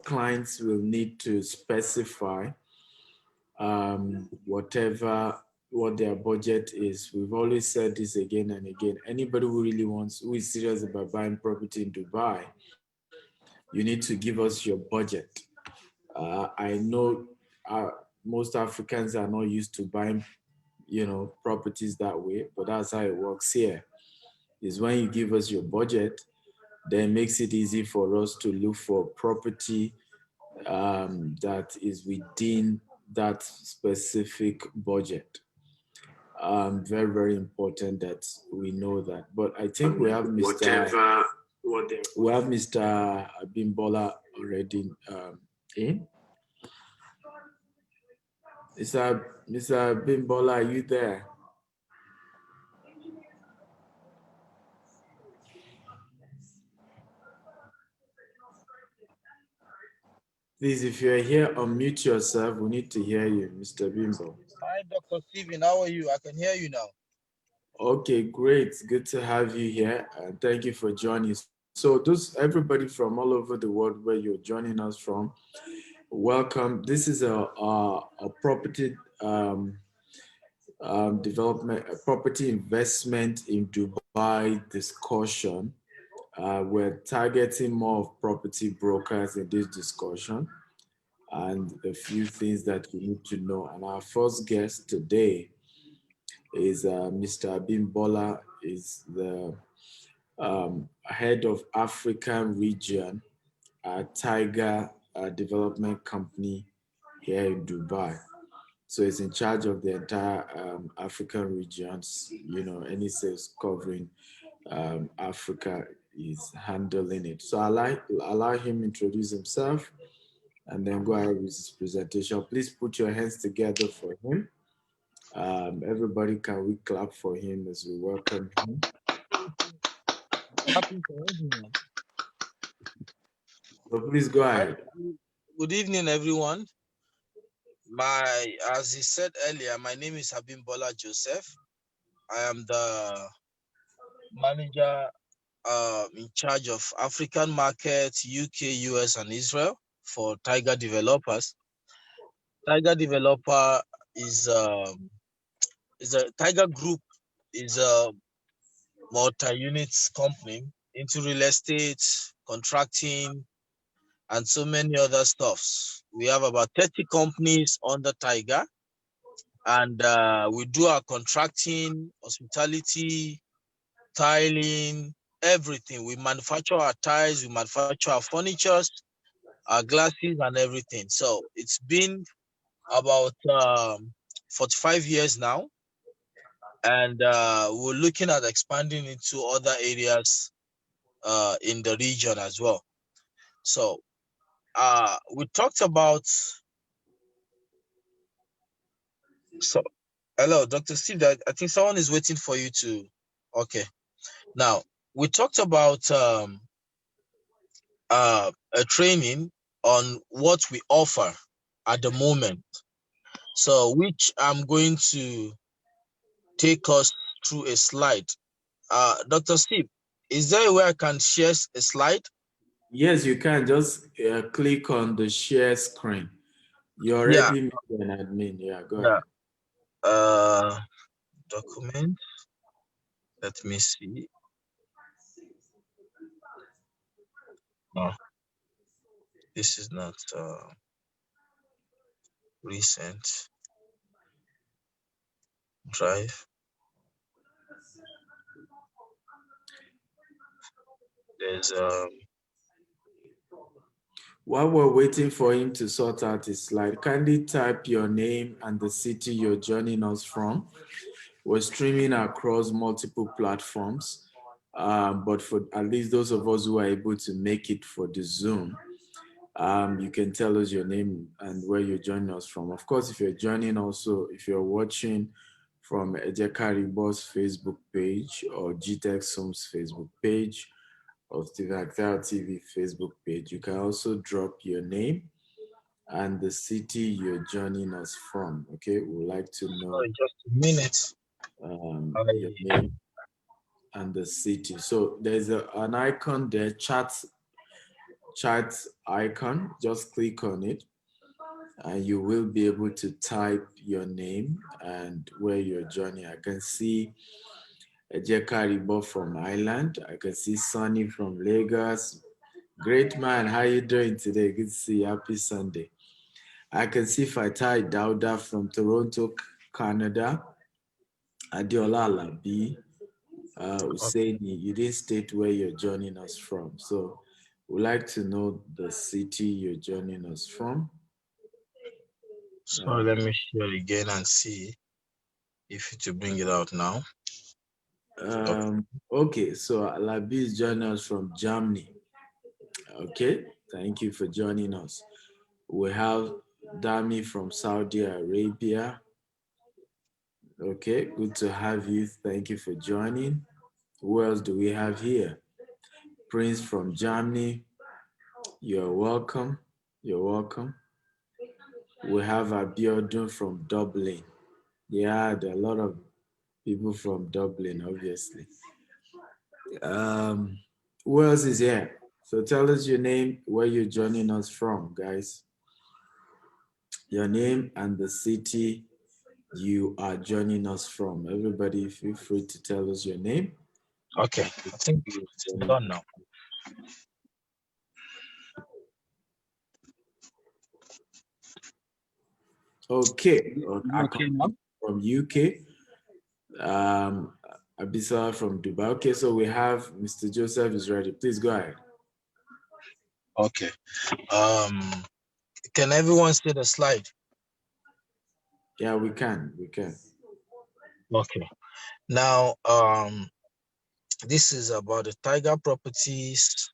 clients will need to specify what their budget is. We've always said this again and again. Anybody who is serious about buying property in Dubai, you need to give us your budget. I know uh, most Africans are not used to buying, properties that way, but that's how it works here. Is when you give us your budget, then it makes it easy for us to look for property that is within that specific budget. Very, very important that we know that. But I think we have Mr. Abimbola already in. Mr. Abimbola, are you there? Please, if you're here, unmute yourself. We need to hear you, Mr. Bimbo. Hi, Dr. Steven. How are you? I can hear you now. Okay, great. Good to have you here. And thank you for joining. So, everybody from all over the world where you're joining us from, welcome. This is a property development, a property investment in Dubai discussion. We're targeting more of property brokers in this discussion and a few things that we need to know. And our first guest today is Mr. Abimbola, is the head of African region at Tiger Development Company here in Dubai. So he's in charge of the entire African regions, any sales covering Africa is handling it. So allow him introduce himself and then go ahead with his presentation. Please put your hands together for him. Everybody, can we clap for him as we welcome him? Happy for everyone. So please go ahead. Good evening, everyone. As he said earlier, my name is Abimbola Joseph. I am the manager in charge of African markets, UK, US, and Israel for Tiger Developers. Tiger Developer is a Tiger Group is a multi-unit company into real estate, contracting, and so many other stuffs. We have about 30 companies under Tiger, and we do our contracting, hospitality, tiling, everything. We manufacture our tiles, we manufacture our furnitures, our glasses, and everything. So it's been about 45 years now, and we're looking at expanding into other areas in the region as well. So we talked about. So hello, Dr. Steve. I think someone is waiting for you to. Okay. Now we talked about a training on what we offer at the moment. So which I'm going to take us through a slide. Dr. Steve, is there a way I can share a slide? Yes, you can. Just click on the share screen. You already made an admin. Yeah, go ahead. Document. Let me see. No, this is not recent. Drive. There's While we're waiting for him to sort out his slide, kindly type your name and the city you're joining us from. We're streaming across multiple platforms, but for at least those of us who are able to make it for the Zoom, you can tell us your name and where you're joining us from. Of course, if if you're watching from Ejeka Ribo's Facebook page or Gtext Home's Facebook page, of the Akintayo TV Facebook page. You can also drop your name and the city you're joining us from. Okay, we would like to know just a minute. Your name and the city. So there's an icon there, chat. chat icon. Just click on it and you will be able to type your name and where you're joining. I can see Ejeka Ribo from Ireland. I can see Sonny from Lagos. Great man, how you doing today? Good to see you. Happy Sunday. I can see Fatai Dauda from Toronto, Canada. Adiola Alabi, Usaini, you didn't state where you're joining us from. So we'd like to know the city you're joining us from. So let me share again and see if to bring it out now. Okay, so Alabi is joining us from Germany. Okay, thank you for joining us. We have Dami from Saudi Arabia. Okay, good to have you. Thank you for joining. Who else do we have here? Prince from Germany. You're welcome. You're welcome. We have Abiodun from Dublin. Yeah, there are a lot of people from Dublin, obviously. Um, who else is here? So tell us your name, where you're joining us from, guys. Your name and the city you are joining us from. Everybody, feel free to tell us your name. Okay, I think it's done now. Okay, Okay now? from UK, Abisa from Dubai. Okay, so we have Mr. Joseph is ready. Please go ahead. Okay. Can everyone see the slide? Yeah, we can. We can. Okay. Now, this is about the Tiger Properties.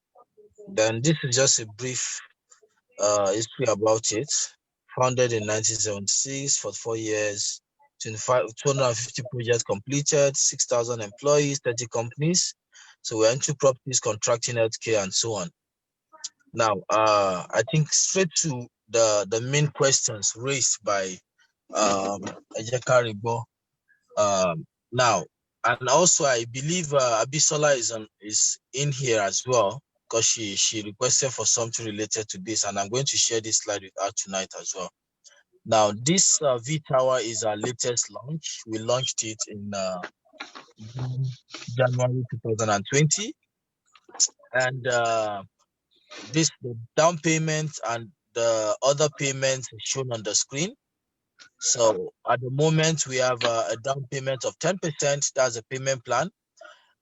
Then this is just a brief history about it. Founded in 1976 for 4 years, 250 projects completed, 6,000 employees, 30 companies. So we're into properties, contracting, healthcare, and so on. Now, I think straight to the main questions raised by Ejeka Ribo. Now, and also I believe Abisola is in here as well, because she requested for something related to this, and I'm going to share this slide with her tonight as well. Now, this V Tower is our latest launch. We launched it in January 2020, and this the down payment and the other payments is shown on the screen. So at the moment we have a down payment of 10%. That's a payment plan.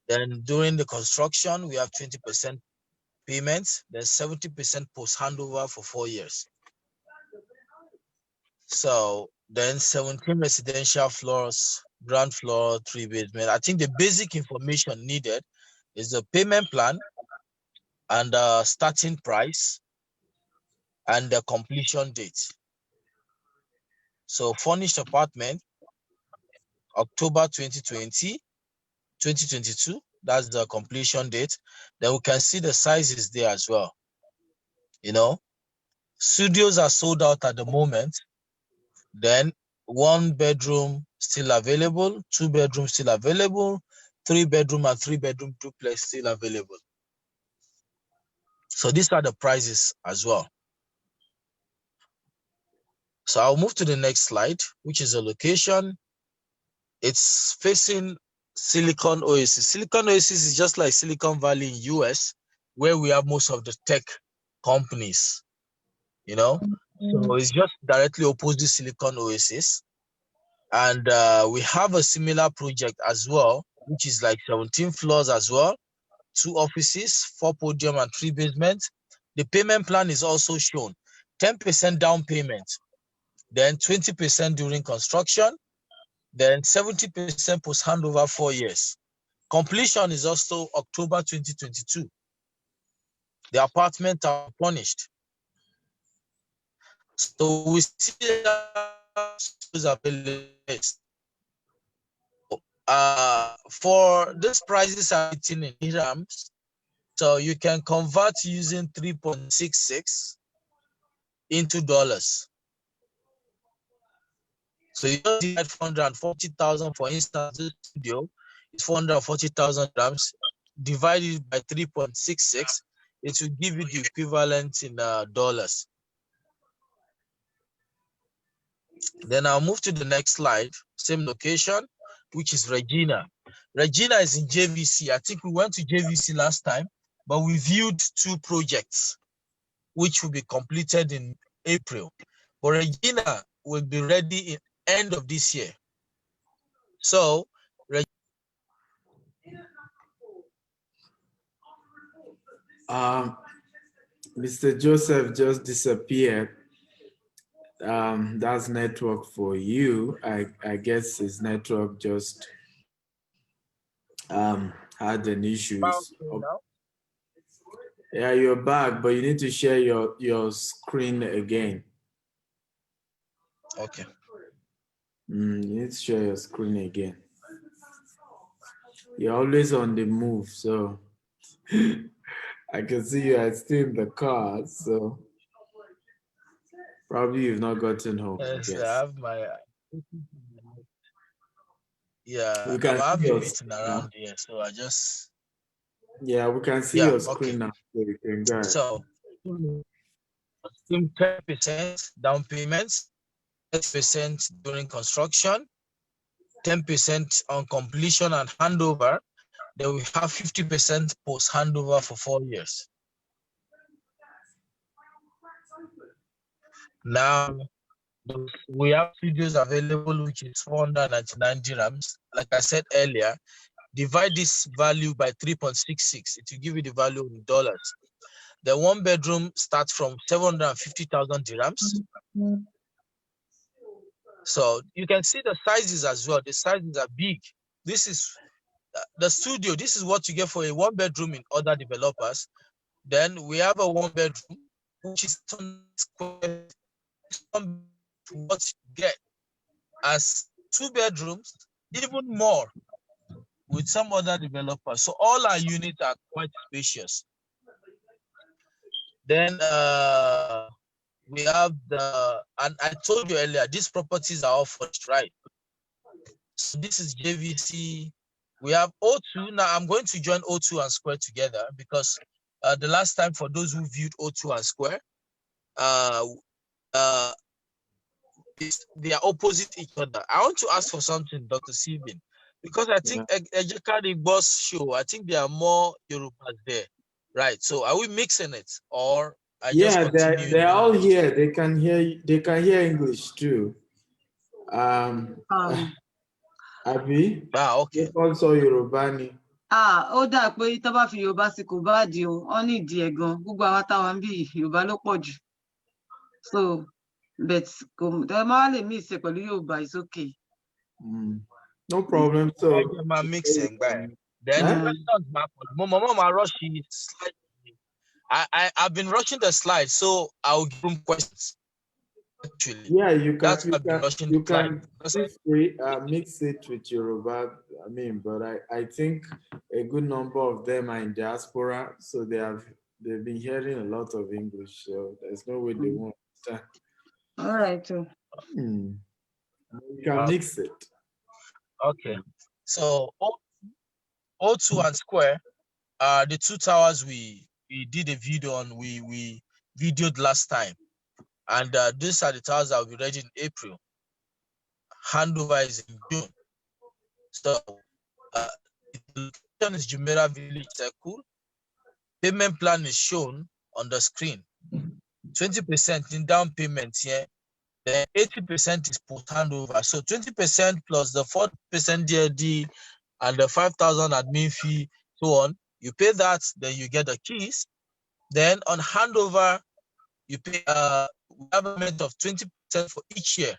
Then during the construction we have 20% payments. Then 70% post handover for 4 years. So then 17 residential floors, ground floor, 3 basement. I think the basic information needed is the payment plan and the starting price and the completion date. So furnished apartment, October 2020, 2022, that's the completion date. Then we can see the sizes there as well. You know, studios are sold out at the moment. Then 1 bedroom still available, 2 bedroom still available, 3 bedroom and 3 bedroom duplex still available. So these are the prices as well. So I'll move to the next slide, which is a location. It's facing Silicon Oasis. Silicon Oasis is just like Silicon Valley in US, where we have most of the tech companies, you know. So it's just directly opposite Silicon Oasis. And we have a similar project as well, which is like 17 floors as well, 2 offices, 4 podium and 3 basements. The payment plan is also shown. 10% down payment, then 20% during construction, then 70% post handover 4 years. Completion is also October 2022. The apartments are furnished. So we see available. For these prices are written in dirhams, so you can convert using 3.66 into dollars. So you just divide 440,000, for instance, this studio is 440,000 dirhams, divided by 3.66 it will give you the equivalent in dollars. Then I'll move to the next slide, same location, which is Regina. Regina is in JVC. I think we went to JVC last time, but we viewed 2 projects, which will be completed in April. But Regina will be ready in end of this year. So, Mr. Joseph just disappeared. That's network for you. I guess his network just had an issue. Yeah, you're back, but you need to share your screen again. Okay. You need to share your screen again. You're always on the move, so I can see you are still in the car, so probably you've not gotten home. Yes, Yes. I have my. Yeah, We can I'm see having a your meeting around here, so I just. Yeah, we can see your screen now, so you can go ahead. So, 10% down payments, 10% during construction, 10% on completion and handover. Then we have 50% post handover for 4 years. Now, we have studios available, which is 499 dirhams. Like I said earlier, divide this value by 3.66. It will give you the value in dollars. The 1 bedroom starts from 750,000 dirhams. So you can see the sizes as well. The sizes are big. This is the studio. This is what you get for a 1 bedroom in other developers. Then we have a 1 bedroom, which is square. What you get as 2 bedrooms, even more with some other developers. So all our units are quite spacious. Then we have and I told you earlier, these properties are all furnished, right? So this is JVC. We have O2. Now I'm going to join O2 and Square together because the last time, for those who viewed O2 and Square, they are opposite each other. I want to ask for something, Dr. Sibin, because I think Ejekari Boss show, I think there are more Yorubas there, right? So are we mixing it, or I just continue? They're all here. They can hear English too. Abi. Okay. Also Yorùbá ni. Ó dà pé tó bá fi Yorùbá sí kò bá di o, wọ́n ní ìdí ẹ̀ gan. Gbogbo àwa táwa ń bí Yorùbá ló pọ̀ jù. So, but ẹ má lè mix ẹ̀ pẹ̀lú Yorùbá, it's okay. No problem. So I'm mixing back. Then Mama rushing slide. I've been rushing the slide, so I'll give them questions. Actually, yeah, you can feel free mix it with Yoruba. I mean, but I think a good number of them are in diaspora, so they've been hearing a lot of English, so there's no way they won't understand. All right. You can mix it. Okay. So O2 and Square are the 2 towers we did a video on. We videoed last time. And these are the towers that will be ready in April. Handover is in June. So the location is Jumeirah Village Circle. Payment plan is shown on the screen. 20% in down payment here. Then 80% is post handover. So 20% plus the 40% DLD and the 5,000 admin fee, so on. You pay that, then you get the keys. Then on handover, you pay we have a payment of 20% for each year.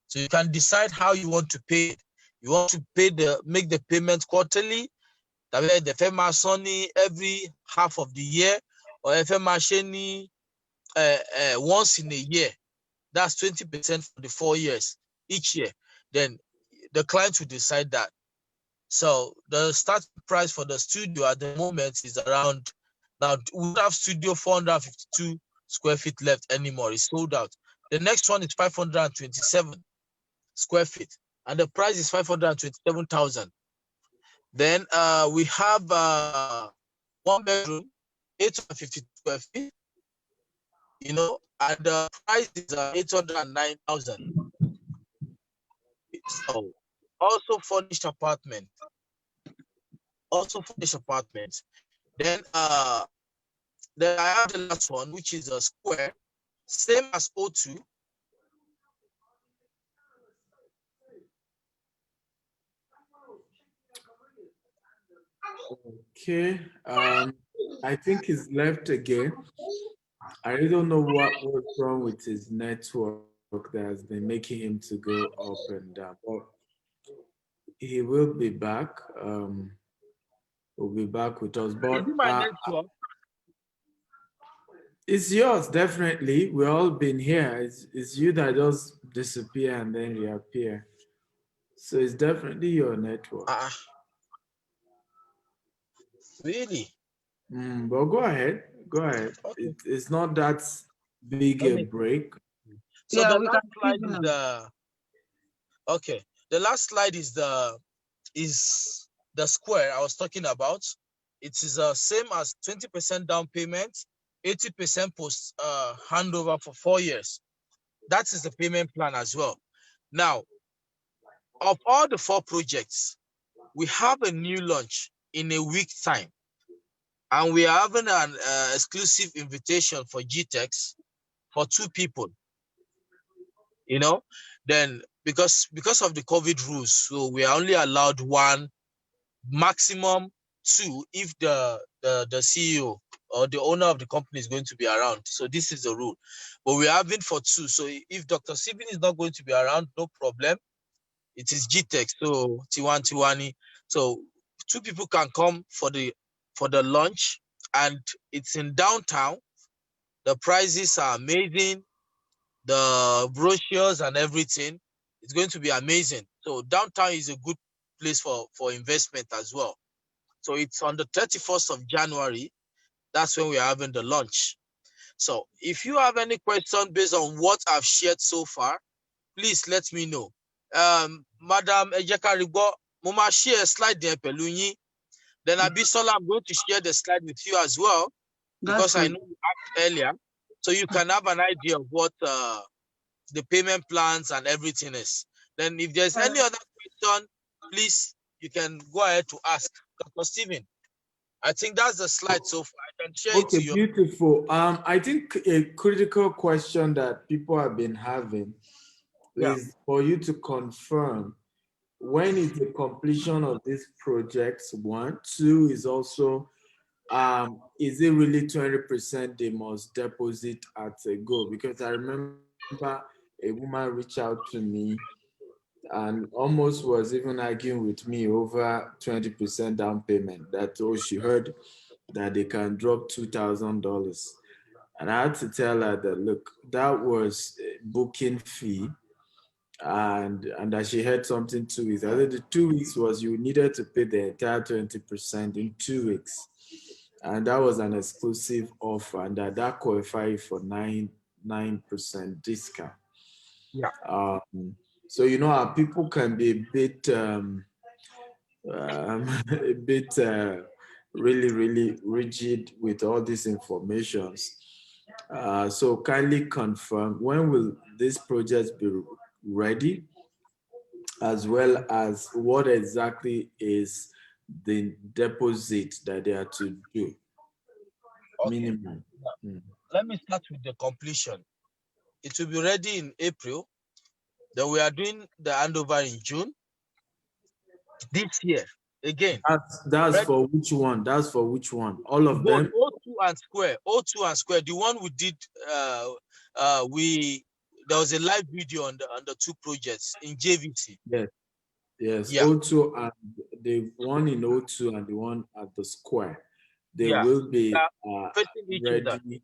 So you can decide how you want to pay it. You want to make the payment quarterly, the FEMA Sony every half of the year, or FEMA Sheni once in a year. That's 20% for the 4 years each year. Then the client will decide that. So the starting price for the studio at the moment is around, now we don't have studio 452 square feet left anymore. It's sold out. The next one is 527 square feet, and the price is 527,000. Then we have 1 bedroom, 852 square feet, and the price is 809,000. So also furnished apartment, Then then I have the last one, which is a square, same as O2. Okay. I think he's left again. I don't know what's wrong with his network that has been making him to go up and down. But he will be back. Will be back with us. Is But it my network? it's yours, definitely. We've all been here. It's you that just disappear and then reappear. So it's definitely your network. Really? But go ahead. Go ahead. Okay. It's not that big Let a me. break. So Yeah, the we can last see slide you is now. the last slide is the square I was talking about. It is same as 20% down payment, 80% post handover for 4 years. That is the payment plan as well. Now, of all the 4 projects, we have a new launch in a week's time, and we are having an exclusive invitation for Gtext for 2 people. Then because of the COVID rules, so we are only allowed 1, maximum 2, if the CEO or the owner of the company is going to be around. So this is the rule. But we are having for 2. So if Dr. Stephen is not going to be around, no problem. It is Gtext, so Tiwani. So 2 people can come for the launch, and it's in downtown. The prices are amazing. The brochures and everything, it's going to be amazing. So downtown is a good place for investment as well. So it's on the 31st of January. That's when we're having the launch. So if you have any question based on what I've shared so far, please let me know. Madam Ejekaribo, Mama share slide there pẹ̀lú yín. Then Abisola, I'm going to share the slide with you as well, That's because I fine. know you asked earlier. So you can have an idea of what the payment plans and everything is. Then if there's any other question, please, you can go ahead to ask. Dr. Stephen, I think that's the slide so far. I can share it Okay, to you. beautiful. I think a critical question that people have been having Yeah. is for you to confirm when is the completion of this project. 1, 2 is also is it really 20% they must deposit at a go? Because I remember a woman reached out to me and almost was even arguing with me over 20% down payment. That she heard that they can drop $2,000. And I had to tell her that, look, that was a booking fee, and that she had something 2 weeks. I said the 2 weeks was you needed to pay the entire 20% in 2 weeks. And that was an exclusive offer, and that qualified for 9% discount. Yeah. So our people can be a bit a bit really, really rigid with all these informations. So kindly confirm when will this project be ready, as well as what exactly is the deposit that they are to do, Okay. minimum. Let me start with the completion. It will be ready in April. Then we are doing the handover in June this year. Again, That's ready. for which one? That's for which one? All of Both them? O2 and Square. O2 and Square. The one we did, there was a live video on the 2 projects in JVC. Yes. Yes, Yeah. O2 and the one in O2 and the one at the Square, they Yeah. will be Facing each other ready.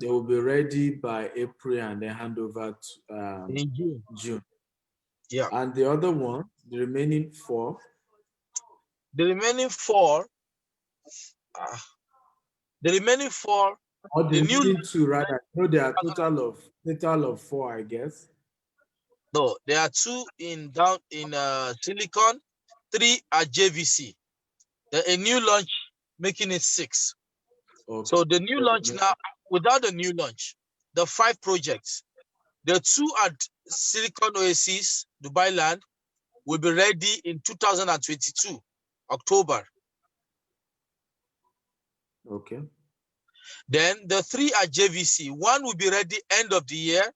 They will be ready by April and then hand over to in June. June. Yeah. And the other one, the remaining 4, The remaining 4, the remaining 4, or the the new remaining 2 rather. No, there are launch. total of 4, I guess. No, there are 2 in Silicon, 3 at JVC. A new launch making it 6. Okay. So the new launch now, without the new launch, the 5 projects, the 2 at Silicon Oasis, Dubai Land, will be ready in 2022, October. Okay. Then the 3 at JVC, 1 will be ready end of the year,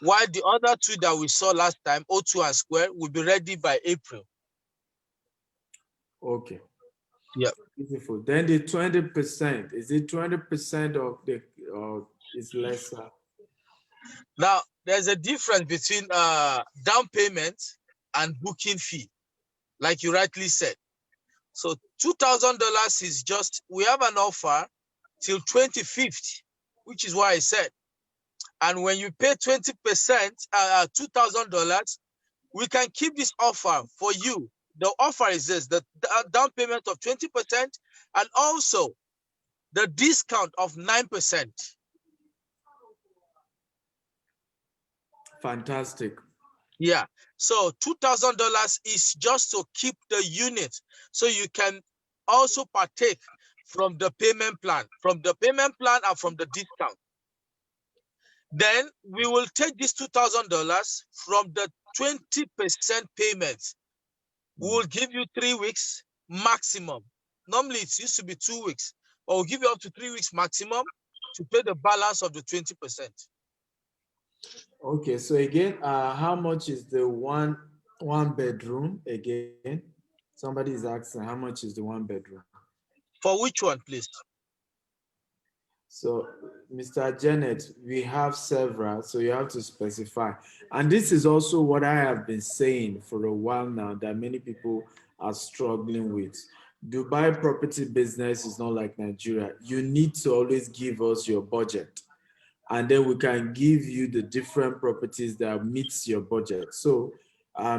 while the other 2 that we saw last time, O2 and Square, will be ready by April. Okay. Yeah. Beautiful. Then the 20%, is it 20% of the, is lesser? Now, there's a difference between down payment and booking fee, like you rightly said. So $2,000 is just, we have an offer till 25th, which is why I said. And when you pay 20%, $2,000, we can keep this offer for you. The offer is this, the down payment of 20% and also the discount of 9%. Fantastic. Yeah. So $2,000 is just to keep the unit. So you can also partake from the payment plan, and from the discount. Then we will take this $2,000 from the 20% payment. We will give you 3 weeks maximum. Normally it used to be 2 weeks, but we'll give you up to 3 weeks maximum to pay the balance of the 20%. Okay, so again, how much is the one bedroom again? Somebody is asking, how much is the 1 bedroom? For which one, please? So, Mr. Janet, we have several, so you have to specify. And this is also what I have been saying for a while now that many people are struggling with. Dubai property business is not like Nigeria. You need to always give us your budget, and then we can give you the different properties that meets your budget. So,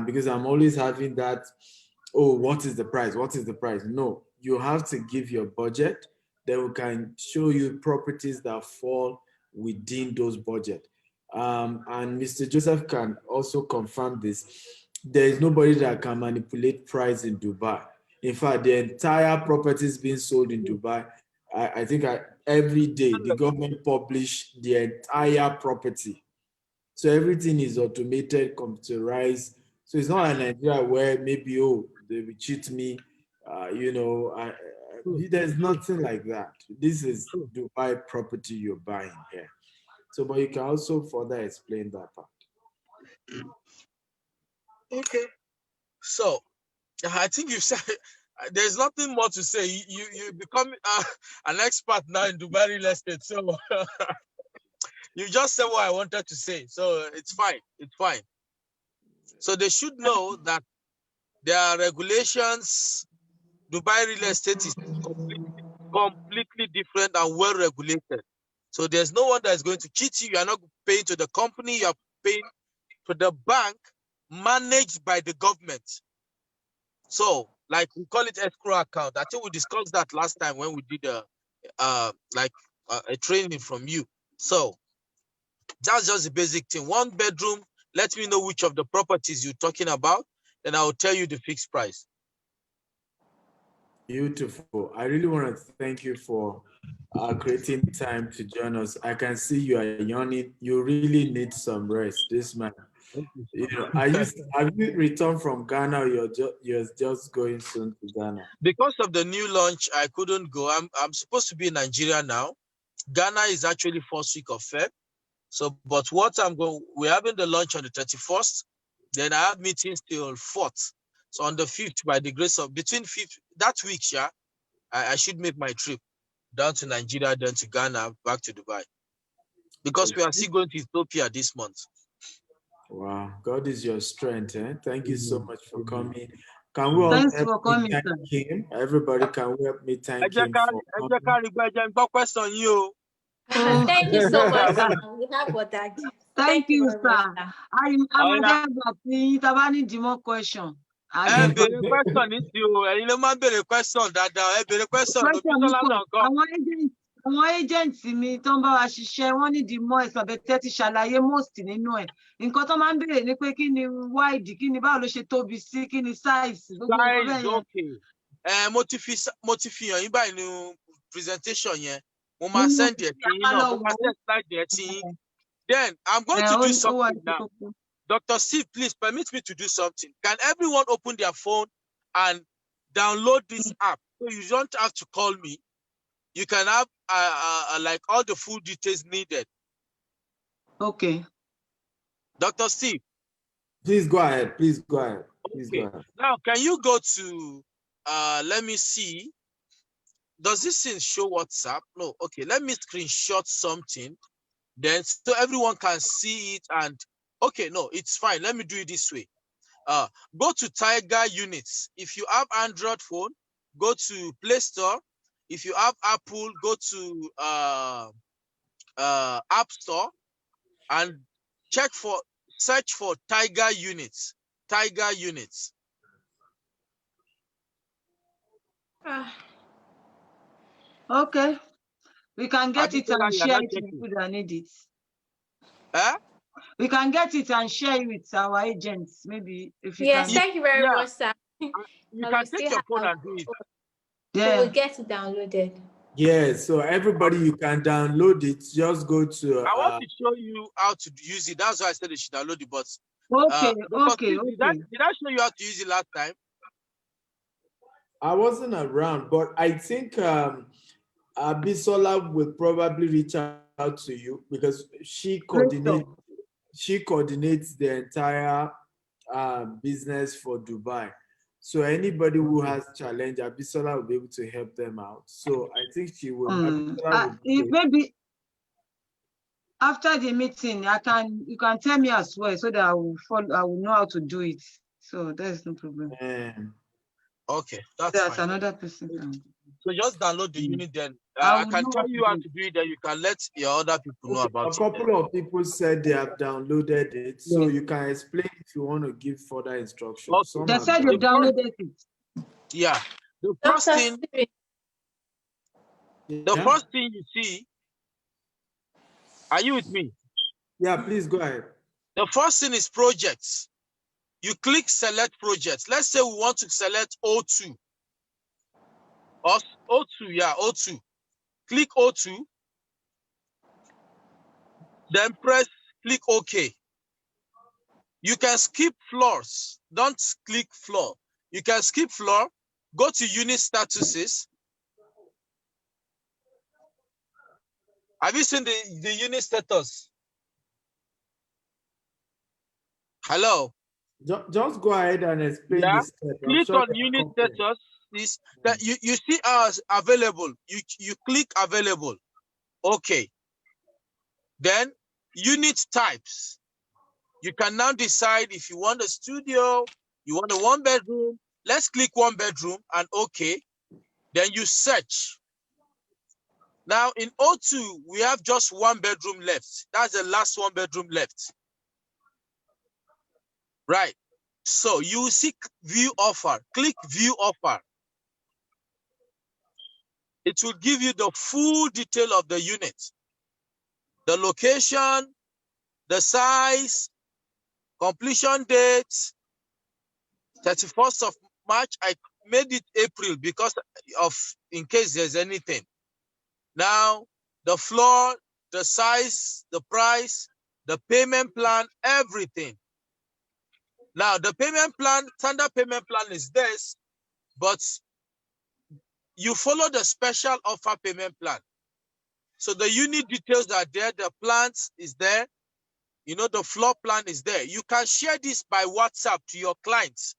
because I'm always having that, oh, what is the price? What is the price? No, you have to give your budget. Then we can show you properties that fall within those budget. And Mr. Joseph can also confirm this. There is nobody that can manipulate price in Dubai. In fact, the entire properties being sold in Dubai, I think every day the government publish the entire property. So everything is automated, computerized. So it's not like Nigeria where maybe, oh, they will cheat me. There's nothing like that. This is Dubai property you're buying here. So, but you can also further explain that part. Okay. So, I think you said there's nothing more to say. You become an expert now in Dubai real estate. So you just said what I wanted to say. So it's fine. It's fine. So they should know that there are regulations. Dubai real estate is completely different and well regulated. So there's no one that is going to cheat you. You are not paying to the company. You are paying to the bank managed by the government. So, like we call it escrow account. I think we discussed that last time when we did a training from you. So that's just the basic thing. 1 bedroom. Let me know which of the properties you're talking about, then I will tell you the fixed price. Beautiful. I really want to thank you for creating time to join us. I can see you are yawning. You really need some rest, this man. You know, have you returned from Ghana or you're just going soon to Ghana? Because of the new launch, I couldn't go. I'm supposed to be in Nigeria now. Ghana is actually 1st week of Feb. So, but what we're having the launch on the 31st. Then I have meetings till 4th. So on the 5th, by the grace of, between 5th, that week, I should make my trip down to Nigeria, then to Ghana, back to Dubai. Because we are still going to Ethiopia this month. Wow, God is your strength. Thank you so much for coming. Can we all Thanks help for coming, me thank him? Everybody, can we help me thank him for coming? Thank you so much, sir. We have what that. Thank you, very much, sir. I'm a more question. Àwọn agents mi tó ń bá wa ṣiṣẹ́ wọ́n ní the more ẹ̀sọ̀bẹ̀tẹ̀ ti ṣàlàyé most nínú ẹ̀. Nǹkan tó máa ń béèrè ni pé kí ni wide, kí ni báwo ló ṣe tóbi sí, kí ni size. Size, okay. Mo ti fi hàn yín báyìí ní presentation here. Mama send the thing, Mama send slide the thing. Then I'm going to do something now. Dr. Steve, please permit me to do something. Can everyone open their phone and download this app? So you don't have to call me. You can have like all the full details needed. Okay. Dr. Steve. Please go ahead. Please go ahead. Please go ahead. Now, can you go to, let me see. Does this thing show WhatsApp? No. Okay, let me screenshot something. Then so everyone can see it and, okay, no, it's fine. Let me do it this way. Go to Tiger Units. If you have Android phone, go to Play Store. If you have Apple, go to App Store and search for Tiger Units. Tiger Units. Okay. We can get it and share it with people that need it. We can get it and share it with our agents, maybe if you yes, can. thank you very much, sir. You can take your phone and do it. Yeah. We'll get it downloaded. Yeah, so everybody, you can download it. Just go to. I want to show you how to use it. That's why I said you should download it. But okay. Did I show you how to use it last time? I wasn't around, but I think Abisola will probably reach out to you because she coordinates the entire business for Dubai. So anybody who has challenge, Abisola will be able to help them out. So I think she will. Maybe after the meeting, you can tell me as well so that I will know how to do it. So there's no problem. Okay, that's fine. Another person. So just download the unit then. I can tell you how to do it, then you can let your other people know about it. A couple of people said they have downloaded it, so you can explain if you want to give further instructions. Okay. They said you downloaded it. Yeah. The first thing you see, are you with me? Yeah, please go ahead. The first thing is projects. You click select projects. Let's say we want to select O2. O2, yeah, O2. Click O2. Then click OK. You can skip floors. Don't click floor. You can skip floor. Go to unit statuses. Have you seen the unit status? Hello? Just go ahead and explain this. Click on unit status. That you see as available. You click available. Okay. Then unit types. You can now decide if you want a studio, you want a 1-bedroom. Let's click 1-bedroom and okay. Then you search. Now in O2, we have just 1-bedroom left. That's the last 1-bedroom left. Right. So you see view offer. Click view offer. It will give you the full detail of the unit. The location, the size, completion date, 31st of March. I made it April because in case there's anything. Now, the floor, the size, the price, the payment plan, everything. Now, the payment plan, standard payment plan is this, but you follow the special offer payment plan. So the unit details are there, the plans is there, you know, the floor plan is there. You can share this by WhatsApp to your clients.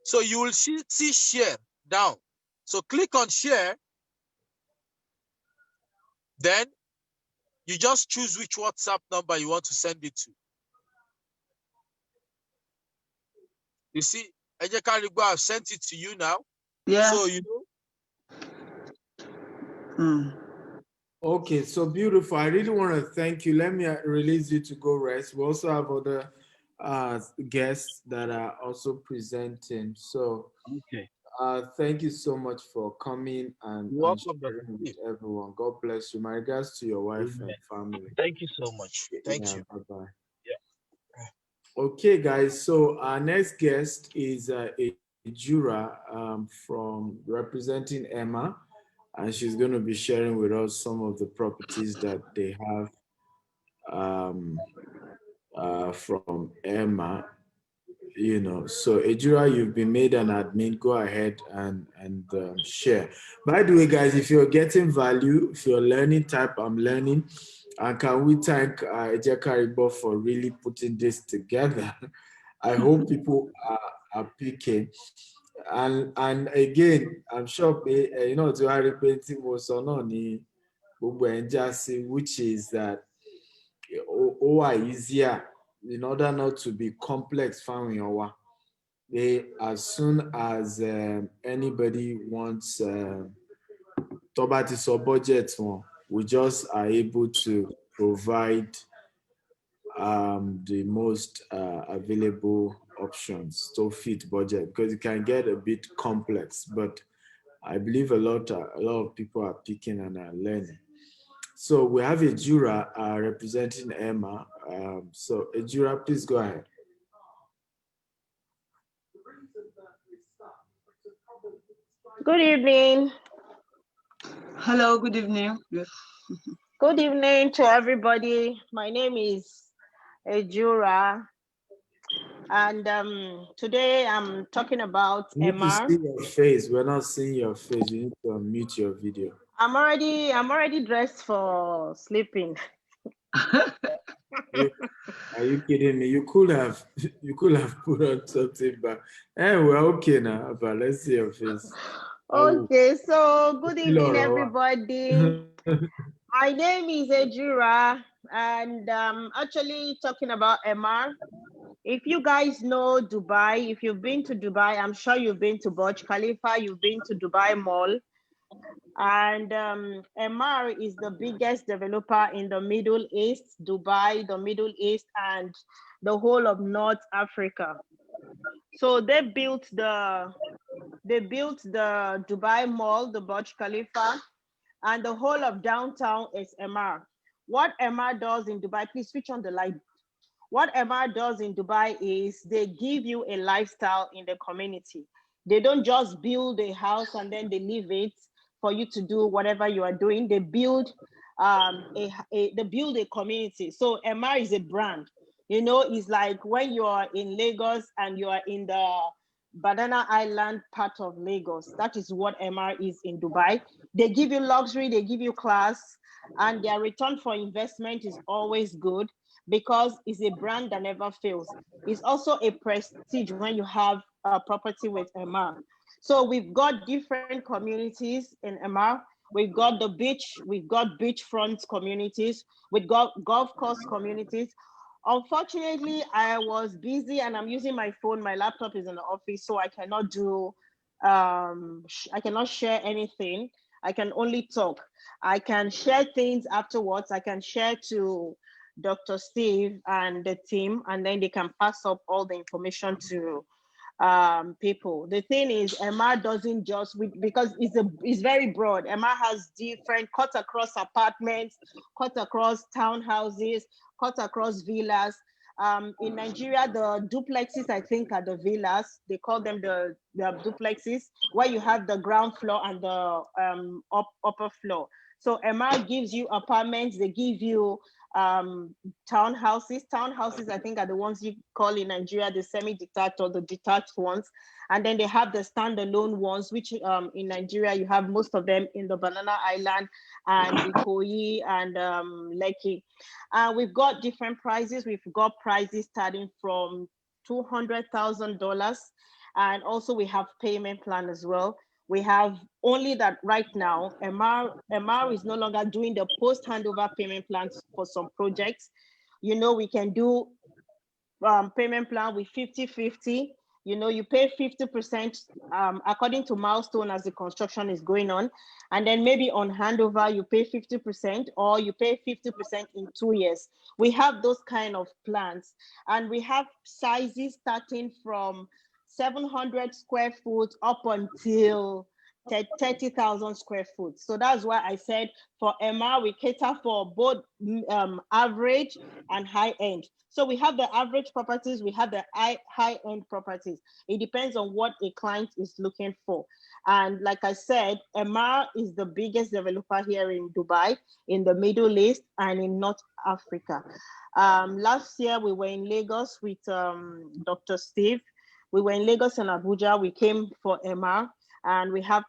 So you will see share down. So click on share. Then you just choose which WhatsApp number you want to send it to. You see, I've sent it to you now. Yeah. So you know. Okay, so beautiful. I really want to thank you. Let me release you to go rest. We also have other guests that are also presenting. So okay. Thank you so much for coming and sharing with everyone. God bless you. My regards to your wife and family. Thank you so much. Thank you. Bye-bye. Yeah. Okay, guys. So our next guest is a juror from representing Emma. and she's going to be sharing with us some of the properties that they have from Emma. You know, so Ejura, you've been made an admin. Go ahead and share. By the way, guys, if you're getting value, if you're learning, type I'm learning. And can we thank Ejekaribo for really putting this together? I hope people are picking. And again, I'm sure you know to Harry painting was on which is that easier in order not to be complex found in they as soon as anybody wants Tobati or budget one, we just are able to provide the most available options to fit budget because it can get a bit complex, but I believe a lot of people are picking and are learning. So we have Ejura representing Emma. So Ejura, please go ahead. Good evening. Hello, good evening. Yes. Good evening to everybody. My name is Ejura, and today I'm talking about You need to MR. see your face. We're not seeing your face. You need to unmute your video. I'm already dressed for sleeping. Are you kidding me? You could have put on something, but we're okay now. But let's see your face. Okay, so good evening, everybody. My name is Ejura, and actually talking about MR. If you guys know Dubai, if you've been to Dubai, I'm sure you've been to Burj Khalifa, you've been to Dubai Mall. And MR is the biggest developer in the Middle East, Dubai, the Middle East, and the whole of North Africa. So they built the Dubai Mall, the Burj Khalifa, and the whole of downtown is MR. What MR does in Dubai, please switch on the light. What MR does in Dubai is they give you a lifestyle in the community. They don't just build a house and then they leave it for you to do whatever you are doing. They build they build a community. So MR is a brand. You know, it's like when you are in Lagos and you are in the Banana Island part of Lagos. That is what MR is in Dubai. They give you luxury, they give you class, and their return for investment is always good because it's a brand that never fails. It's also a prestige when you have a property with MR. So we've got different communities in MR. We've got the beach, we've got beachfront communities, we've got golf course communities. Unfortunately, I was busy and I'm using my phone. My laptop is in the office, so I cannot do, I cannot share anything. I can only talk. I can share things afterwards. I can share to Dr. Steve and the team, and then they can pass up all the information to people. The thing is, MR doesn't just, because it's very broad. MR has different cut across apartments, cut across townhouses, cut across villas. In Nigeria, the duplexes, I think, are the villas. They call them the duplexes, where you have the ground floor and the upper floor. So MR gives you apartments, they give you townhouses. Townhouses, I think, are the ones you call in Nigeria the semi-detached or the detached ones. And then they have the standalone ones, which in Nigeria, you have most of them in the Banana Island and Ikoyi and Lekki. We've got different prices. We've got prices starting from $200,000. And also we have payment plan as well. We have only that right now, MR is no longer doing the post handover payment plans for some projects. You know, we can do payment plan with 50-50. You know, you pay 50% according to milestone as the construction is going on. And then maybe on handover, you pay 50% or you pay 50% in 2 years. We have those kind of plans. And we have sizes starting from 700 square foot up until 30,000 square foot. So that's why I said for MR, we cater for both average and high end. So we have the average properties, we have the high end properties. It depends on what a client is looking for. And like I said, MR is the biggest developer here in Dubai, in the Middle East, and in North Africa. Last year, we were in Lagos with Dr. Steve. We were in Lagos and Abuja. We came for MR, and we had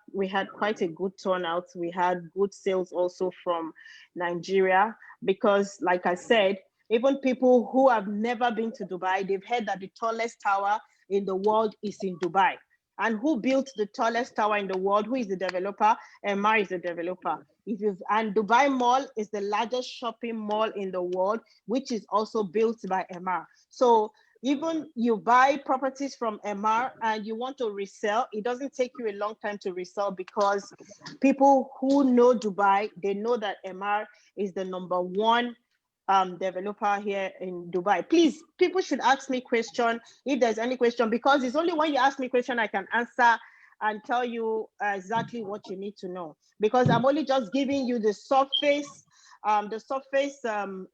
quite a good turnout. We had good sales also from Nigeria, because like I said, even people who have never been to Dubai, they've heard that the tallest tower in the world is in Dubai. And who built the tallest tower in the world? Who is the developer? MR is the developer. And Dubai Mall is the largest shopping mall in the world, which is also built by MR. So even you buy properties from MR and you want to resell, it doesn't take you a long time to resell, because people who know Dubai, they know that MR is the #1 developer here in Dubai. Please, people should ask me question if there's any question, because it's only when you ask me question I can answer and tell you exactly what you need to know, because I'm only just giving you the surface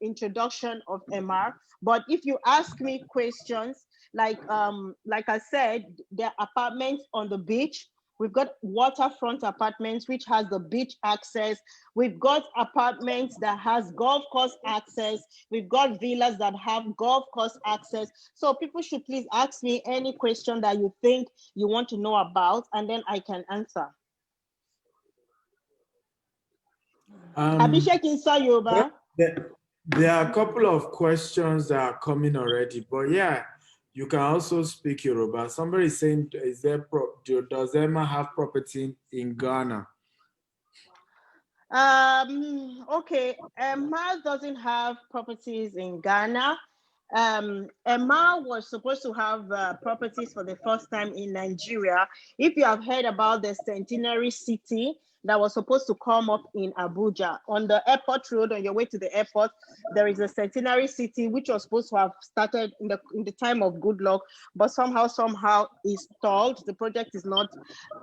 introduction of MR. But if you ask me questions, like I said, there are apartments on the beach. We've got waterfront apartments, which has the beach access. We've got apartments that has golf course access. We've got villas that have golf course access. So people should please ask me any question that you think you want to know about, and then I can answer. Abhishek in Yoruba. There are a couple of questions that are coming already, but yeah, you can also speak Yoruba. Somebody is saying, does Emma have property in Ghana? Okay, Emma doesn't have properties in Ghana. Emma was supposed to have properties for the first time in Nigeria. If you have heard about the Centenary City that was supposed to come up in Abuja, on the airport road, on your way to the airport, there is a Centenary City which was supposed to have started in the time of good luck, but somehow is stalled. The project is not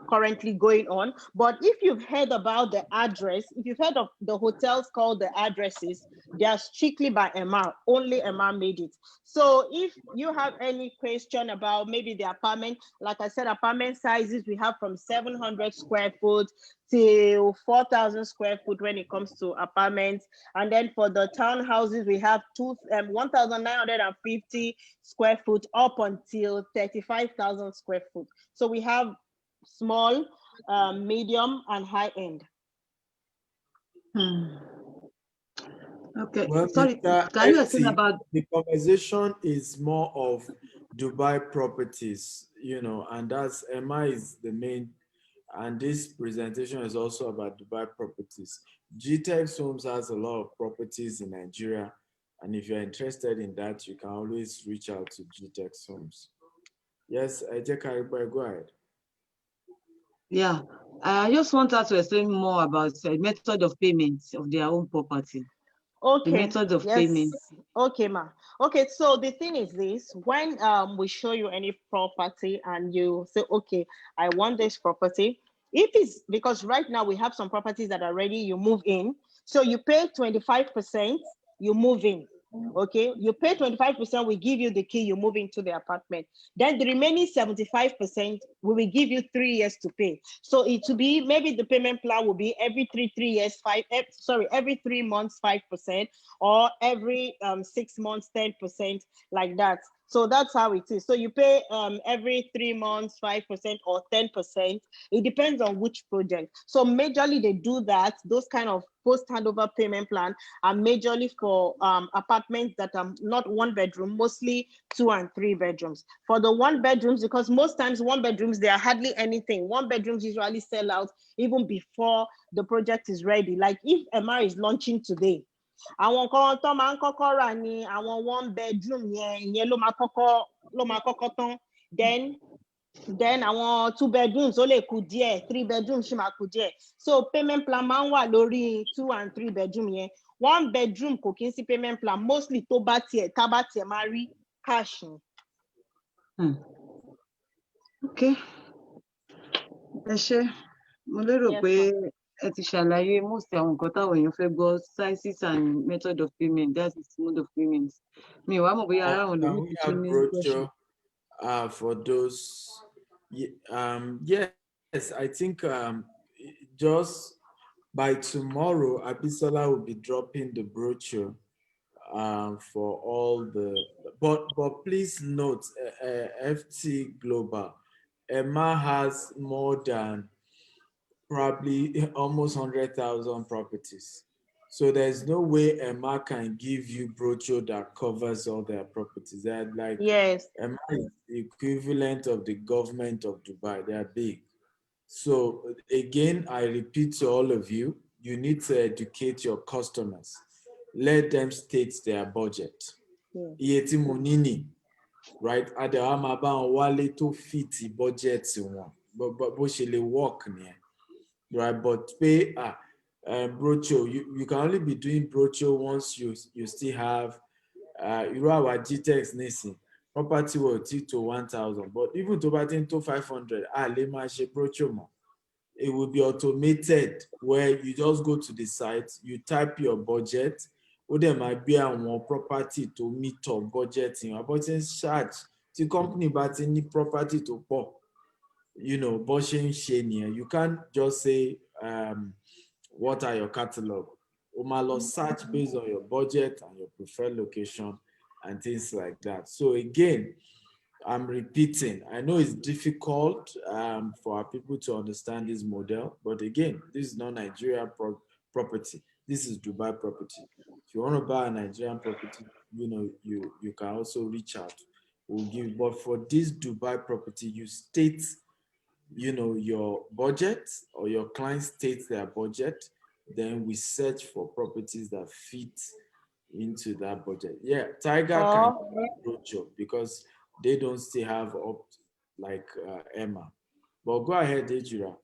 currently going on. But if you've heard about the address, if you've heard of the hotels called the addresses, they are strictly by MR. Only MR made it. So if you have any question about maybe the apartment, like I said, apartment sizes, we have from 700 square foot till 4,000 square foot when it comes to apartments. And then for the townhouses, we have 1,950 square foot up until 35,000 square foot. So we have small, medium, and high end. Okay, well, sorry, can you explain about the conversation is more of Dubai properties, and that's Emma is the main, and this presentation is also about Dubai properties. Gtext Homes has a lot of properties in Nigeria, and if you're interested in that, you can always reach out to Gtext Homes. Yes, Ejekariba, go ahead. Yeah, I just want her to explain more about the method of payment of their own property. Okay. The method of payment. Okay, ma. Okay, so the thing is this: when we show you any property and you say, okay, I want this property, if it's because right now we have some properties that are ready, you move in, so you pay 25%, you move in. Okay, you pay 25%, we give you the key, you move into the apartment. Then the remaining 75%, we will give you 3 years to pay. So it will be, maybe the payment plan will be every three years, every 3 months, 5%, or every 6 months, 10%, like that. So that's how it is. So you pay every 3 months, 5% or 10%. It depends on which project. So majorly they do that, those kind of post-handover payment plan are majorly for apartments that are not 1 bedroom, mostly 2 and 3 bedrooms. For the 1 bedrooms, because most times 1 bedrooms, there are hardly anything. 1 bedrooms usually sell out even before the project is ready. Like if MR is launching today, àwọn kan tó máa ń kọ́kọ́ rà ní àwọn 1 bedroom yẹn ló máa kọ́kọ́ tán. Then àwọn 2 bedrooms ó lè kù díẹ̀, 3 bedrooms ṣì máa kù díẹ̀. So payment plan máa ń wà lórí 2 and 3 bedroom yẹn. 1 bedroom kò kí n sí payment plan, mostly tá bá tiẹ̀ máa rí cash. Okay. Ẹ ṣé. Mo lérò Yes, pé ma'am. ẹ ti ṣàlàyé most àwọn nǹkan táwọn èèyàn fẹ́ gbọ́ sizes and method of payment, that is mode of payment. Mi ò wá mọ̀ bóyá ara àwọn Can lòmíì we tún have ní question. brochure for those? Yes, I think just by tomorrow, Abisola will be dropping the brochure for all the. But please note, FT Global, Emma has more than probably almost 100,000 properties. So there's no way Emma can give you brochure that covers all their properties. They're like, Yes. Emma is the equivalent of the government of Dubai. They are big. So again, I repeat to all of you, you need to educate your customers. Let them state their budget. Iye tí mo ní nì, right? Àdàwà máa bá wọn wálé tó fit budget wọn. Bó ṣe lè work nìyẹn. Right, but pay brochure. You can only be doing brochure once you still have irú àwa Gtext nísìn property will to 1,000, but even tó bá ti ń tó 500, lè máa ṣe brochure mọ́. It will be automated where you just go to the site, you type your budget, ó dẹ̀ máa gbé àwọn property to meet up budget yẹn. But in charge, tí company bá ti ní property tó pọ̀, you know, bó ṣe ń ṣe nìyẹn. You can't just say, what are your catalog? O máa lọ search based on your budget and your preferred location and things like that. So again, I'm repeating, I know it's difficult for our people to understand this model, but again, this is not Nigerian property. This is Dubai property. If you want to buy a Nigerian property, you know, you can also reach out. We'll give, but for this Dubai property, you state, you know, your budget, or your client states their budget, then we search for properties that fit into that budget. Yeah, Tiger can brochure because they don't still have up like Emma. But go ahead, Ejira.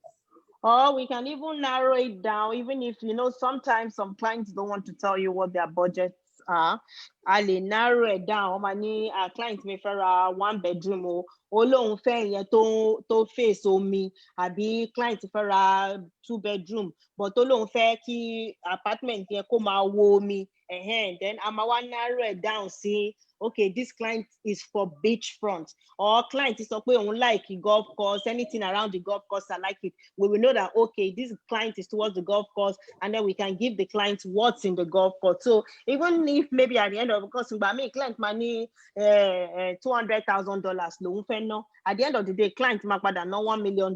Or we can even narrow it down, even if, you know, sometimes some clients don't want to tell you what their budgets are. I'll narrow it down. Our clients may for a 1 bedroom or lóun fẹ́ yẹn tó face omi, àbí client for a 2 bedroom, but ó lóun fẹ́ kí apartment yẹn kó máa wo omi. Then I'm going to narrow it down, see, okay, this client is for beachfront, or client is okay, on like golf course, anything around the golf course, I like it. We will know that, okay, this client is towards the golf course, and then we can give the client what's in the golf course. So even if maybe at the end of the course, but me client money $200,000, at the end of the day, client might no $1 million.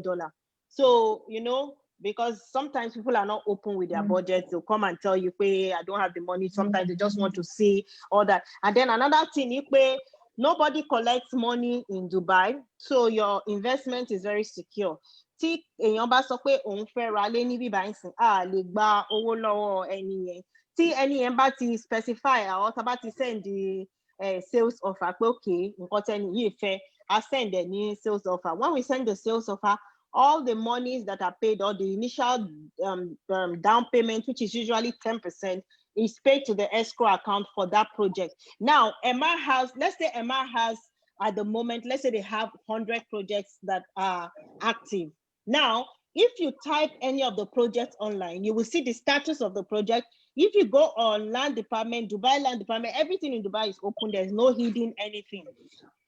So, you know, because sometimes people are not open with their budget. They'll come and tell you, hey, I don't have the money. Sometimes they just want to see all that. And then another thing, nobody collects money in Dubai, so your investment is very secure. Tí èèyàn bá sọ pé òun fẹ́ ra lé ní bíbá ìsìn, lè gba owó lọ́wọ́ ẹni yẹn. Tí ẹni yẹn bá ti specify, àwọn tá bá ti send the sales offer pé okay, nǹkan tẹ́ni yìí fẹ́, I send the sales offer. When we send the sales offer, all the monies that are paid, or the initial down payment, which is usually 10%, is paid to the escrow account for that project. Now, let's say Emma has at the moment, let's say they have 100 projects that are active. Now, if you type any of the projects online, you will see the status of the project. If you go on land department, Dubai land department, everything in Dubai is open. There's no hidden anything.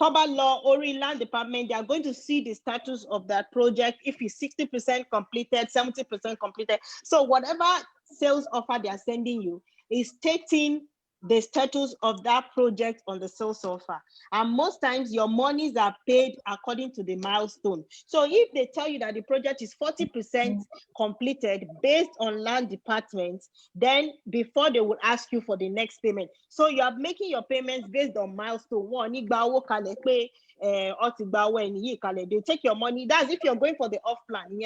Toba Law, Ori Land Department, they are going to see the status of that project. If it's 60% completed, 70% completed. So whatever sales offer they are sending you is stating the status of that project on the sales offer. And most times your monies are paid according to the milestone. So if they tell you that the project is 40% completed based on land departments, then before they will ask you for the next payment. So you are making your payments based on milestone. One, they take your money. That's if you're going for the off plan.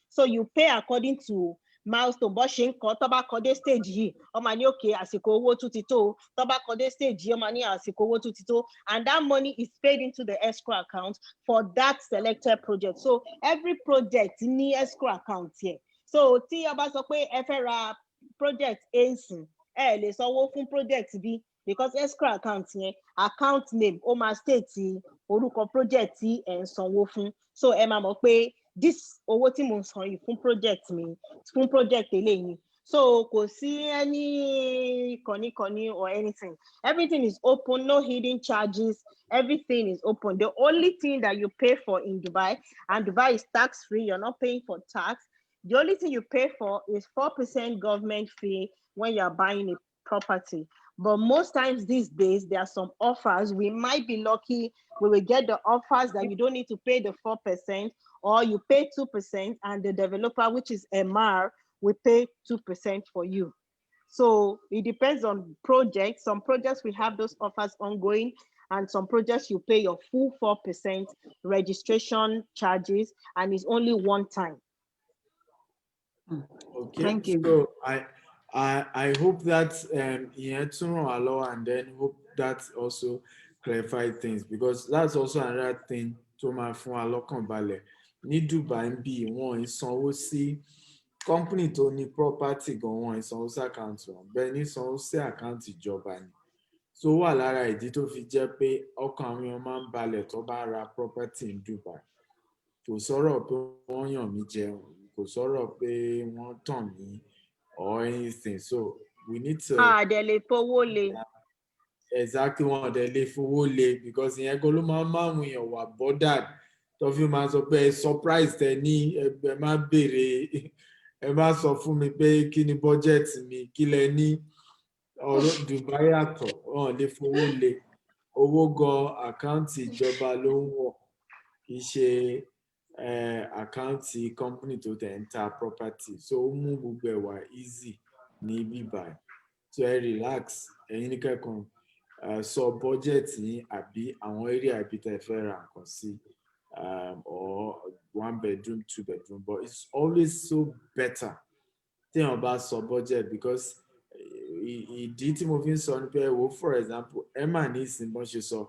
So you pay according to milestone. Bó ṣe ń kọ tó bá kọ dé stage yìí, ó máa ní okay, àsìkò owó tún ti tó, tó bá kọ dé stage yìí, ó máa ní àsìkò owó tún ti tó, and that money is paid into the escrow account for that selected project. So every project ní escrow account here. So tí a bá sọ pé ẹ fẹ́ ra project A nsìn, ẹ lè sanwó fún project B because escrow account yẹn account name ó máa state orúkọ project tí ẹ̀ ń sanwó fún, so ẹ máa mọ̀ pé this owó tí mo ń san yìí fún project mi, fún project eléyìí ni. So kò sí any kọ̀níkọ̀ní or anything, everything is open, no hidden charges, everything is open. The only thing that you pay for in Dubai, and Dubai is tax free, you're not paying for tax. The only thing you pay for is 4% government fee when you're buying a property. But most times these days, there are some offers. We might be lucky, we will get the offers that you don't need to pay the 4%, or you pay 2%, and the developer, which is MR, will pay 2% for you. So it depends on projects. Some projects we have those offers ongoing, and some projects you pay your full 4% registration charges, and it's only one time. Okay. Thank you. So I hope that and then hope that also clarify things, because that's also another thing to my fún wa lọ́kàn balẹ̀. Ní Dubai ń bí wọ́n ìsanwó sí company tó ní property gan, wọ́n ìsanwó sí àkáǹtì wọn, bẹ́ẹ̀ ní ìsanwó sí àkáǹtì ìjọba ni. So wà lára ìdí tó fi jẹ́ pé ọkàn àwọn èèyàn máa ń balẹ̀ tó bá ra property in Dubai. Kò sọ̀rọ̀ pé wọ́n yàn mí jẹun, kò sọ̀rọ̀ pé wọ́n tàn mí or anything. So we need to Dẹ̀ lè fowó lé. exactly wọn dẹ̀ lè fowó lé, because ìyẹn gan ló máa ń máwọn èèyàn wà bothered tó fi máa sọ pé surprise tẹ ní ẹ má béèrè, ẹ má sọ fún mi pé kí ni budget mi, kí lẹ ní. Ọ̀rọ̀ Dubai yàtọ̀, wọn lè fowó lé. Owó gan àkáǹtì ìjọba ló ń wọ̀, kì í ṣe àkáǹtì company tó tẹ̀ ń ta property. So ó mú gbogbo ẹ̀ wá easy ní bíbá. So ẹ relax, ẹ̀yin ní kẹ́kọ̀ọ́ sọ budget yín àbí àwọn area ibi tẹ́ fẹ́ ra nǹkan sí, or 1 bedroom 2 bedroom, but it's always so better téèyàn bá sọ budget, because ìdí tí mo fi ń sọ ni pé wo, for example, Emma ní ìsìn bọ́n ṣe sọ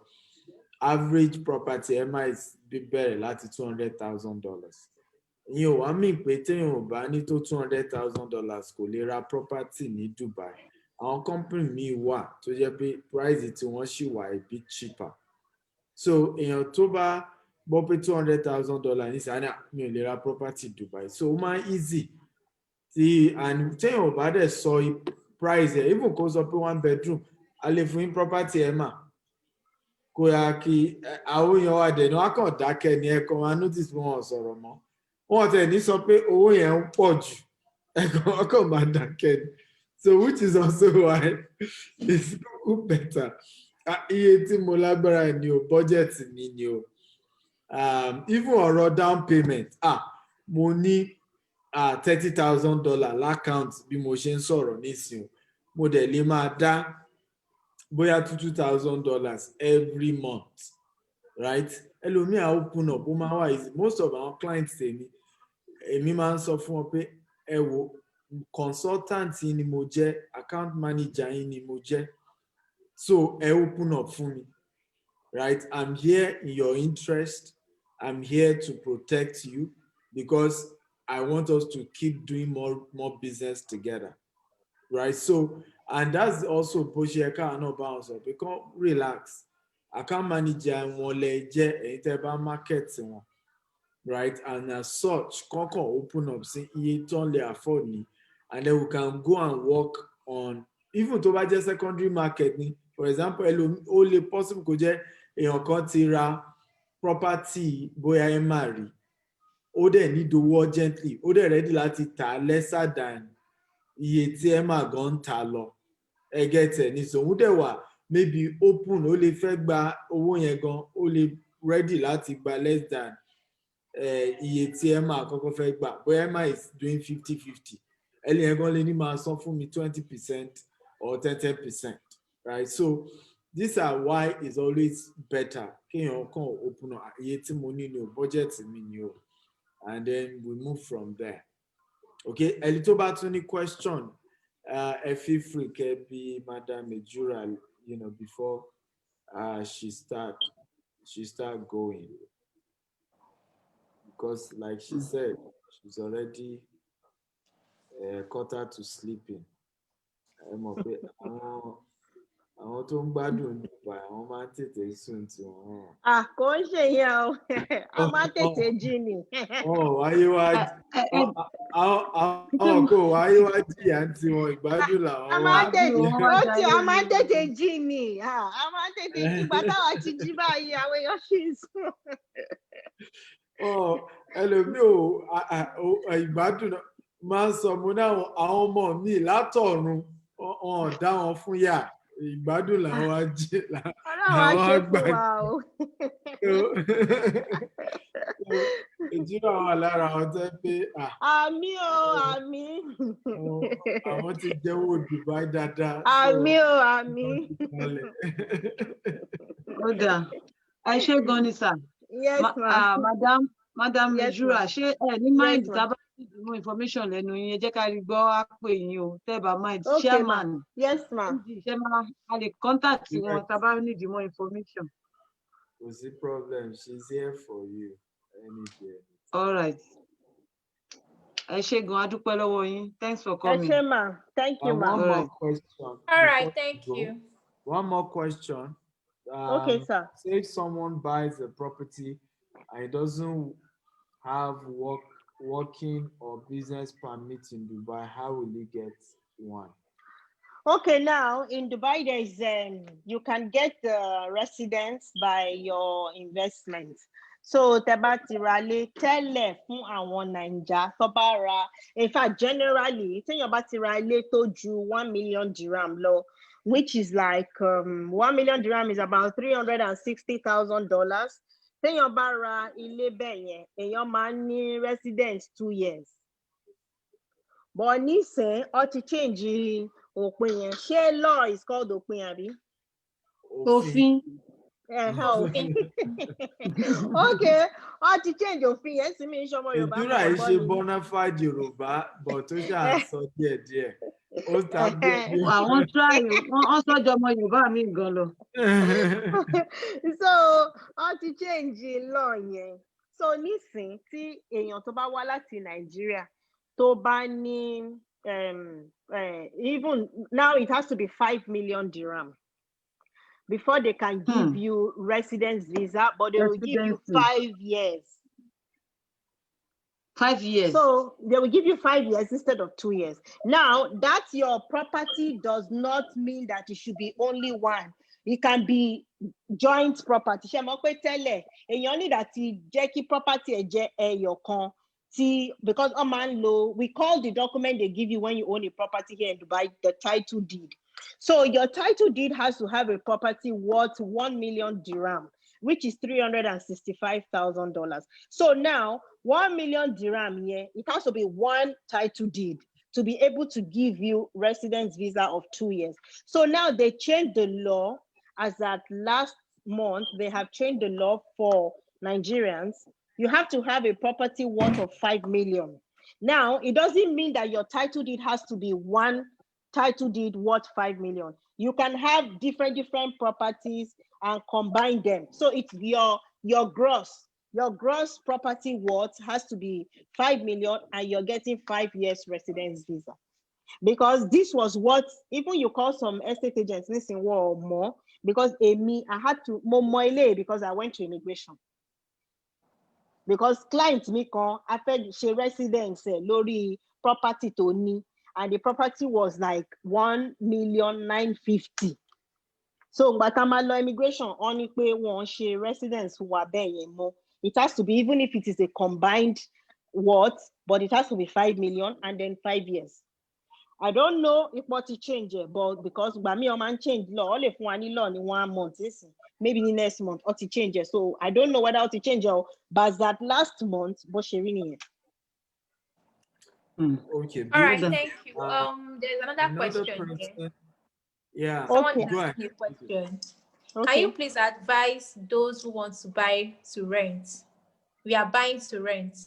average property Emma is bẹ̀rẹ̀ láti $200,000. ìyẹn ò wá mí pé téèyàn ò bá ní tó $200,000 kò lè ra property ní Dubai. Àwọn company míì wà tó jẹ́ pé price tí wọ́n ṣì wà a bit cheaper. So èèyàn tó bá gbọ́ pé $200,000 ní sàánà mi ò lè ra property Dubai, so ó máa easy and téèyàn ò bá dẹ̀ sọ price ẹ̀, even kó sọ pé 1 bedroom a lè fún yín property ẹ̀ mà kó yá kí àwọn èèyàn wà dẹ̀ ní wọ́n kàn dákẹ́ ní ẹ̀kọ́ wọn notice pé wọ́n sọ̀rọ̀ mọ́, wọ́n tẹ̀ ní sọ pé owó yẹn ń pọ̀ jù, ẹ̀kọ́ wọn kàn máa dákẹ́ ni. So which is also why it's better. Iye tí mo lágbára ni o, budget mi ni o. Even ọ̀rọ̀ down payment, mo ní $30,000 l'account bí mo ṣe ń sọ̀rọ̀ nísìnyí, mo dẹ̀ lè máa dá bóyá $2,000 every month, right? Ẹlòmíà open up, ó máa wà easy. Most of our clients èmi máa ń sọ fún wọn pé ẹ wo, consultant yín ni mo jẹ́, account manager yín ni mo jẹ́, so ẹ open up fún mi, right? I'm here in your interest, I'm here to protect you, because I want us to keep doing more business together, right? So, and that's also bó ṣe ká náà bá wọn sọ pé kàn relax, account manager wọn lẹ jẹ́, ẹ̀yin tẹ́ bá market wọn, right? And as such kọ́kọ́ open up sí iye tó lè afford ni, and then we can go and work on, even tó bá jẹ́ secondary market ni, for example ó lè possible kó jẹ́ èèyàn kan ti ra property bóyá ẹ má rí, ó dẹ̀ need owó urgently, ó dẹ̀ ready láti tà lesser than iye tí ẹ má gan ń tà lọ, ẹ get ẹ ní, so ó dẹ̀ wà maybe open, ó lè fẹ́ gba owó yẹn gan, ó lè ready láti gba less than iye tí ẹ má kọ́kọ́ fẹ́ gbà, bóyá ẹ má is doing 50-50, ẹni yẹn gan lè ní máa san fún mi 20% or 10%, right? So these are why it's always better kéèyàn kàn open up iye tí mo ní ni o, budget mi ni o, and then we move from there. Okay, ẹni tó bá tún ní question, ẹ feel free kẹ́ bí Madam Ejura, before she start going, because like she said, she's already quarter to sleeping. Ẹ mọ̀ pé àwọn àwọn tó ń gbádùn nípa àwọn máa ń tètè sùn tí wọ́n. Kò ń ṣe yẹn o. A máa tètè jí ni. Wáyé wá àwọn kò wáyé wá jìyà tí wọn ìgbádùn làwọn A wá. máa tètè Àbí wọn wá jayé a máa ni. tètè jí ni. A máa tètè jí. Ìgbà táwa ti jí báyìí, àwọn èèyàn ṣì ń sùn. Ẹlòmíì ò ìgbádùn máa ń sọ mo ní àwọn ọmọ mi látọ̀run wọn dá wọn fún yà ìgbádùn làwọn á jí Ọlọ́run á ṣe fún wa o. ìjírò àwọn lára àwọn tẹ́ pé Àmín o, àmín. àwọn ti jẹ́wọ́ Dubai dáadáa. Àmín o, àmín. Ó dáa. Ẹ ṣé gan ni sà. Yes, ma. Madam Yes, Lejura, ma. ṣé ẹ ní mind ma. tá a bá ní more information lẹ́nu yín, ẹ jẹ́ ká rí gbọ́ á pè yín o, tẹ́ ẹ bá mind. Okay, Chairman. ma. Yes, ma. Ṣé a lè contact wọn tá a bá need more information? Kò sí problem, she's here for you any day. All right. Ẹ ṣé gan, a dúpẹ́ lọ́wọ́ yín. Thanks for coming. Ẹ ṣé ma. Thank you, ma. One more question. All right, thank you. One more question. Okay, sir. Say if someone buys a property and it doesn't have working or business permit in Dubai, how will he get one? Okay, now in Dubai, there's you can get the residence by your investment. So tẹ́bá ti ra lé tẹ́lẹ̀ fún àwọn Naija tó bá ra, in fact generally téèyàn bá ti ra ilé tó ju 1 million dirham lọ, which is like 1 million dirham is about $360,000. Téèyàn bá ra ilé bẹ́ẹ̀ yẹn, èèyàn máa ń ní residence 2 years. But nísìn ó ti change òpin yẹn. Ṣé law is called òpin àbí? Òfin. Okay, ó ti change òfin yẹn sí mi ń ṣọmọ Yorùbá. Ìdúrà yìí ṣe bona fide Yorùbá, but tó ṣáà sọ díẹ̀díẹ̀. Ó tàbí àwọn try wọ́n sọ́jọ́ ọmọ Yorùbá mi gan lọ. So ó ti change law yẹn. So nísìn tí èèyàn tó bá wá láti Nàìjíríà tó bá ní even now it has to be 5 million dirham before they can give you residence visa, but they will give you 5 years. 5 years. So they will give you 5 years instead of 2 years. Now that your property does not mean that it should be only one. It can be joint property. Ṣé mo pé tẹ́lẹ̀ èèyàn ní láti jẹ́ kí property ẹ̀ jẹ́ ẹyọ kan tí because we call the document they give you when you own a property here in Dubai the title deed. So your title deed has to have a property worth 1 million dirham, which is $365,000. So now 1 million dirham here, it has to be one title deed to be able to give you residence visa of 2 years. So now they changed the law as at last month, they have changed the law for Nigerians. You have to have a property worth of 5 million. Now, it doesn't mean that your title deed has to be one title deed worth 5 million. You can have different properties and combine them. So it's your gross property worth has to be 5 million and you're getting 5 years residence visa. Because this was what, even you call some estate agents, listen, or more, because I had to more because I went to immigration. Because clients me come after she residence lori property to me, and the property was like 1,950,000. So but I'm law immigration only pay one share residence who are there more. It has to be, even if it is a combined worth, but it has to be 5 million and then 5 years. I don't know if what it change, but because by me man change law, only for one law in 1 month, maybe the next month, or it changes. So I don't know whether it change, but that last month, but she really. Okay. All right, thank you. There's another question here. Yeah. Someone Okay. is asking a question. Okay. Can you please advise those who want to buy to rent? We are buying to rent.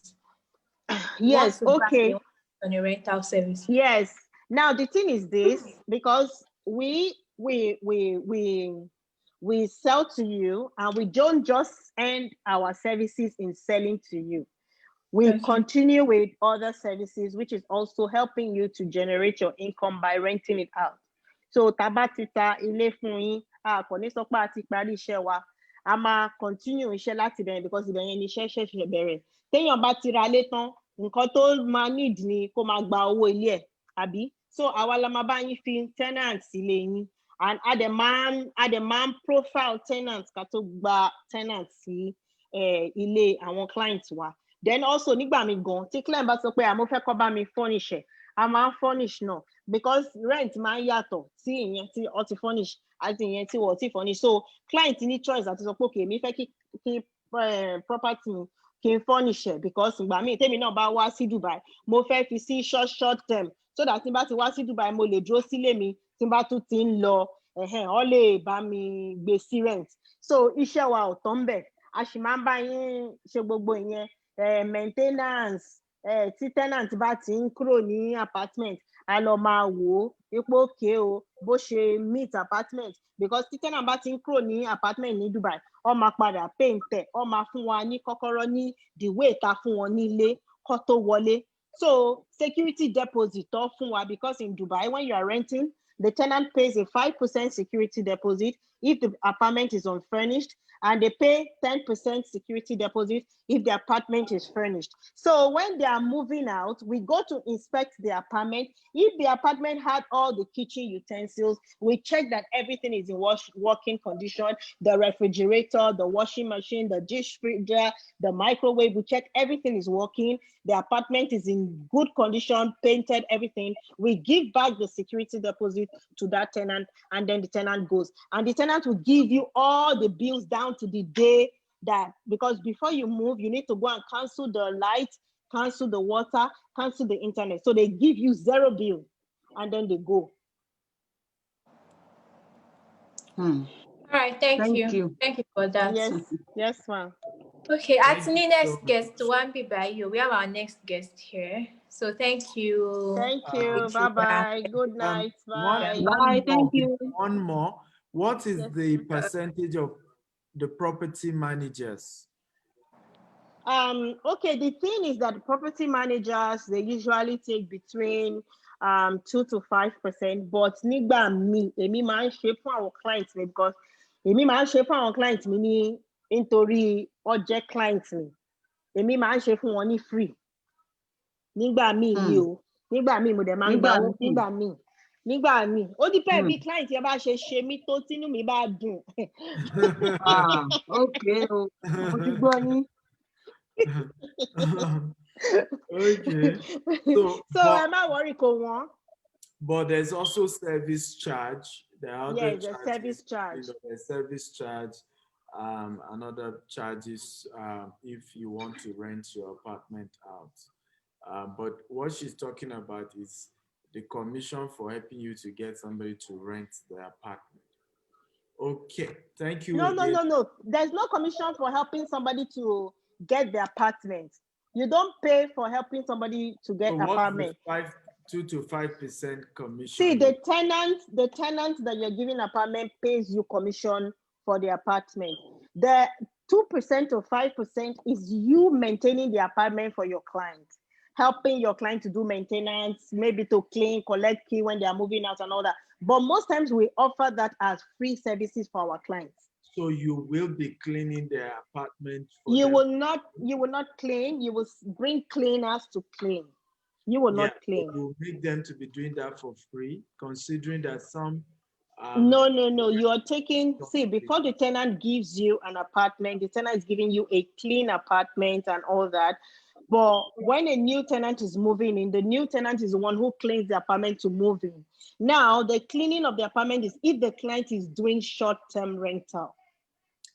Yes. Okay. On a rental service. Yes. Now the thing is this, because we sell to you and we don't just end our services in selling to you. We continue with other services, which is also helping you to generate your income by renting it out. So tá bá ti ta ilé fún yín, a kò ní sọ pé a ti parí iṣẹ́ wa. A máa continue iṣẹ́ láti bẹ̀rẹ̀ because ibẹ̀ yẹn ni iṣẹ́ ṣẹ̀ṣẹ̀ bẹ̀rẹ̀. Téèyàn bá ti ra ilé tán, nǹkan tó máa need ni kó máa gba owó ilé ẹ̀, àbí? So àwa la máa bá yín fi tenant sílé yín. And a dẹ̀ máa ń profile tenant ká tó gba tenant sí ilé àwọn client wa. Then also nígbà mi gan, tí client bá sọ pé mo fẹ́ kó bá mi furnish ẹ̀, a máa ń furnish náà because rent máa ń yàtọ̀ sí ìyẹn tí ó ti furnish àti ìyẹn tí wọ́n ti furnish. So client ní choice àti sọ pé okay, èmi fẹ́ kí property mi kí n furnish ẹ̀ because ìgbà míì tèmi náà bá wá sí Dubai, mo fẹ́ fi sí short term so that tí n bá ti wá sí Dubai mo lè dúró sílé mi tí n bá tún ti ń lọ ó lè bá mi gbé sí rent. So iṣẹ́ wa ò tán bẹ̀, a sì máa ń bá yín ṣe gbogbo ìyẹn maintenance tí tenant bá ti ń kúrò ní apartment a lọ máa wò ó ipò òkè o bó ṣe meet apartment because tí tenant bá ti ń kúrò ní apartment ní Dubai ó máa padà paint ẹ̀, ó máa fún wa ní kọ́kọ́rọ́ ní the way ta fún wọn nílé kó tó wọlé. So security deposit tó fún wa because in Dubai when you are renting, the tenant pays a 5% security deposit if the apartment is unfurnished, and they pay 10% security deposit if the apartment is furnished. So when they are moving out, we go to inspect the apartment. If the apartment had all the kitchen utensils, we check that everything is in working condition, the refrigerator, the washing machine, the dish freezer, the microwave, we check everything is working, the apartment is in good condition, painted, everything. We give back the security deposit to that tenant, and then the tenant goes. And the tenant will give you all the bills down to the day that, because before you move, you need to go and cancel the light, cancel the water, cancel the internet. So they give you 0 bill and then they go. All right, thank you. Thank you for that. Yes, ma'am. Okay, Atini, next guest, one be by you. We have our next guest here. So thank you. Thank you. Bye-bye. Good night. Bye. Bye. Thank you. One more. What is the percentage of the property managers? Okay, the thing is that property managers, they usually take between 2 to 5%, but nígbà míì èmi máa ń ṣe fún àwọn clients mi because èmi máa ń ṣe fún àwọn clients mi ní nítorí ó jẹ́ clients mi. Èmi máa ń ṣe fún wọn ní free. Nígbà míì ni o. Nígbà míì mo dẹ̀ máa ń gba owó. Nígbà míì ó depend bí client yẹn bá ṣe mí tó tínú mi bá dùn. Okay o, mo ti gbọ́ yín. Okay. So I'm not worried, Kowan. But there's also service charge. There are other the service charge. The service charge, and other charges if you want to rent your apartment out. But what she's talking about is the commission for helping you to get somebody to rent the apartment. Okay, thank you. No. There's no commission for helping somebody to get the apartment. You don't pay for helping somebody to get apartment. 2 to 5% commission. See, the tenant that you're giving apartment pays you commission for the apartment. The 2% or 5% is you maintaining the apartment for your client, helping your client to do maintenance, maybe to clean, collect key when they are moving out and all that. But most times we offer that as free services for our clients. So you will be cleaning their apartment for you them? will not clean. You will bring cleaners to clean. You will not clean. You will make them to be doing that for free, considering that some no. You are taking, see, before the tenant gives you an apartment, the tenant is giving you a clean apartment and all that. But when a new tenant is moving in, the new tenant is the one who cleans the apartment to move in. Now, the cleaning of the apartment is if the client is doing short-term rental.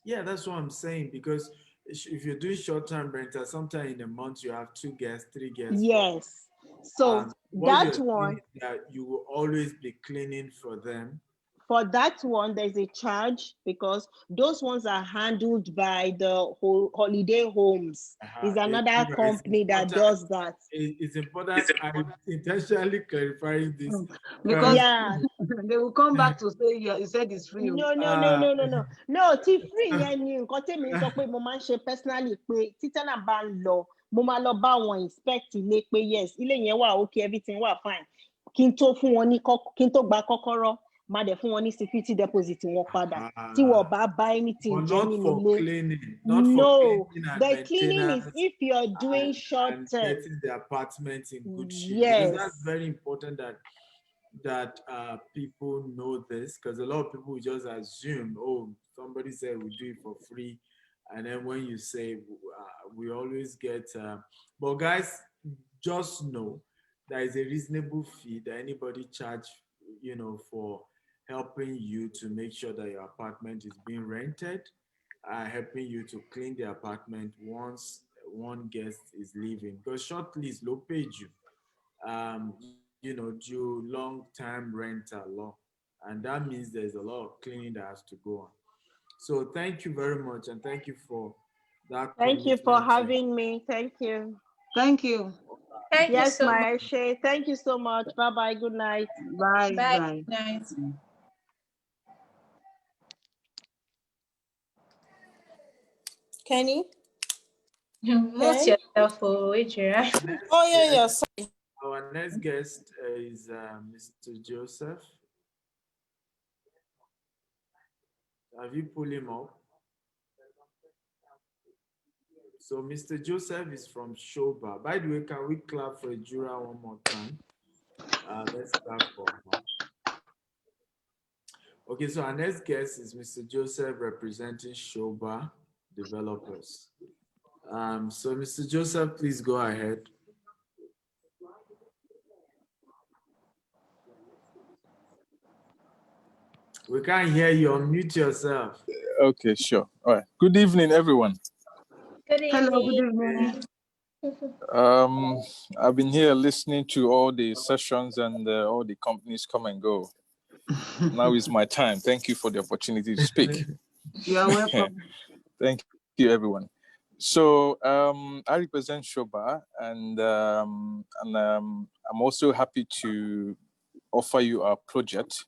Yeah, that's what I'm saying, because if you're doing short-term rental, sometimes in a month you have 2 guests, 3 guests. Yes. So that one, that you will always be cleaning for them. For that one, there's a charge because those ones are handled by the holiday homes. It's another company that does that. It's important. I'm intentionally clarifying this. Because they will come back to say you said it's free. No. No, it's free. Personally, titana ban law. Mo máa lọ bá wọn inspect ilé pé yes, ilé yẹn wà okay, everything wà fine. Kí n tó fún wọn ní kí n tó gba kọ́kọ́rọ́. má dẹ̀ fún wọn ní security deposit wọn padà tí wọ́n bá buy anything but jẹ not nínú for ilé. cleaning, not for No, cleaning and the cleaning is maintenance if you're doing short and term. getting the apartment in good shape. Yes. Because that's very important that people know this, because a lot of people just assume, oh, somebody said we do it for free, and then when you say we always get but guys, just know there is a reasonable fee that anybody charge, you know, for helping you to make sure that your apartment is being rented, helping you to clean the apartment once one guest is leaving, because short lease low pay you, you know, due long-term rental law. And that means there's a lot of cleaning that has to go on. So thank you very much. And thank you for that Thank you for commitment. having me. Thank you. Thank you. Thank you Yes, so much. Maeshe. Thank you so much. Bye-bye. Good night. Bye. Bye. Bye. Good night. Kenny? Most Ken? yourself, oh, Adrian. Oh, yeah. Sorry. Our next guest is Mr. Joseph. Have you pulled him up? So Mr. Joseph is from Shoba. By the way, can we clap for Jura one more time? Let's clap for him. Okay, so our next guest is Mr. Joseph representing Shoba Developers. So Mr. Joseph, please go ahead. We can't hear you. Unmute yourself. Okay, sure. All right. Good evening, everyone. Good evening. Hello, good evening. I've been here listening to all the sessions and all the companies come and go. Now is my time. Thank you for the opportunity to speak. You are welcome. Thank you, everyone. So I represent Shoba, and I'm also happy to offer you our project.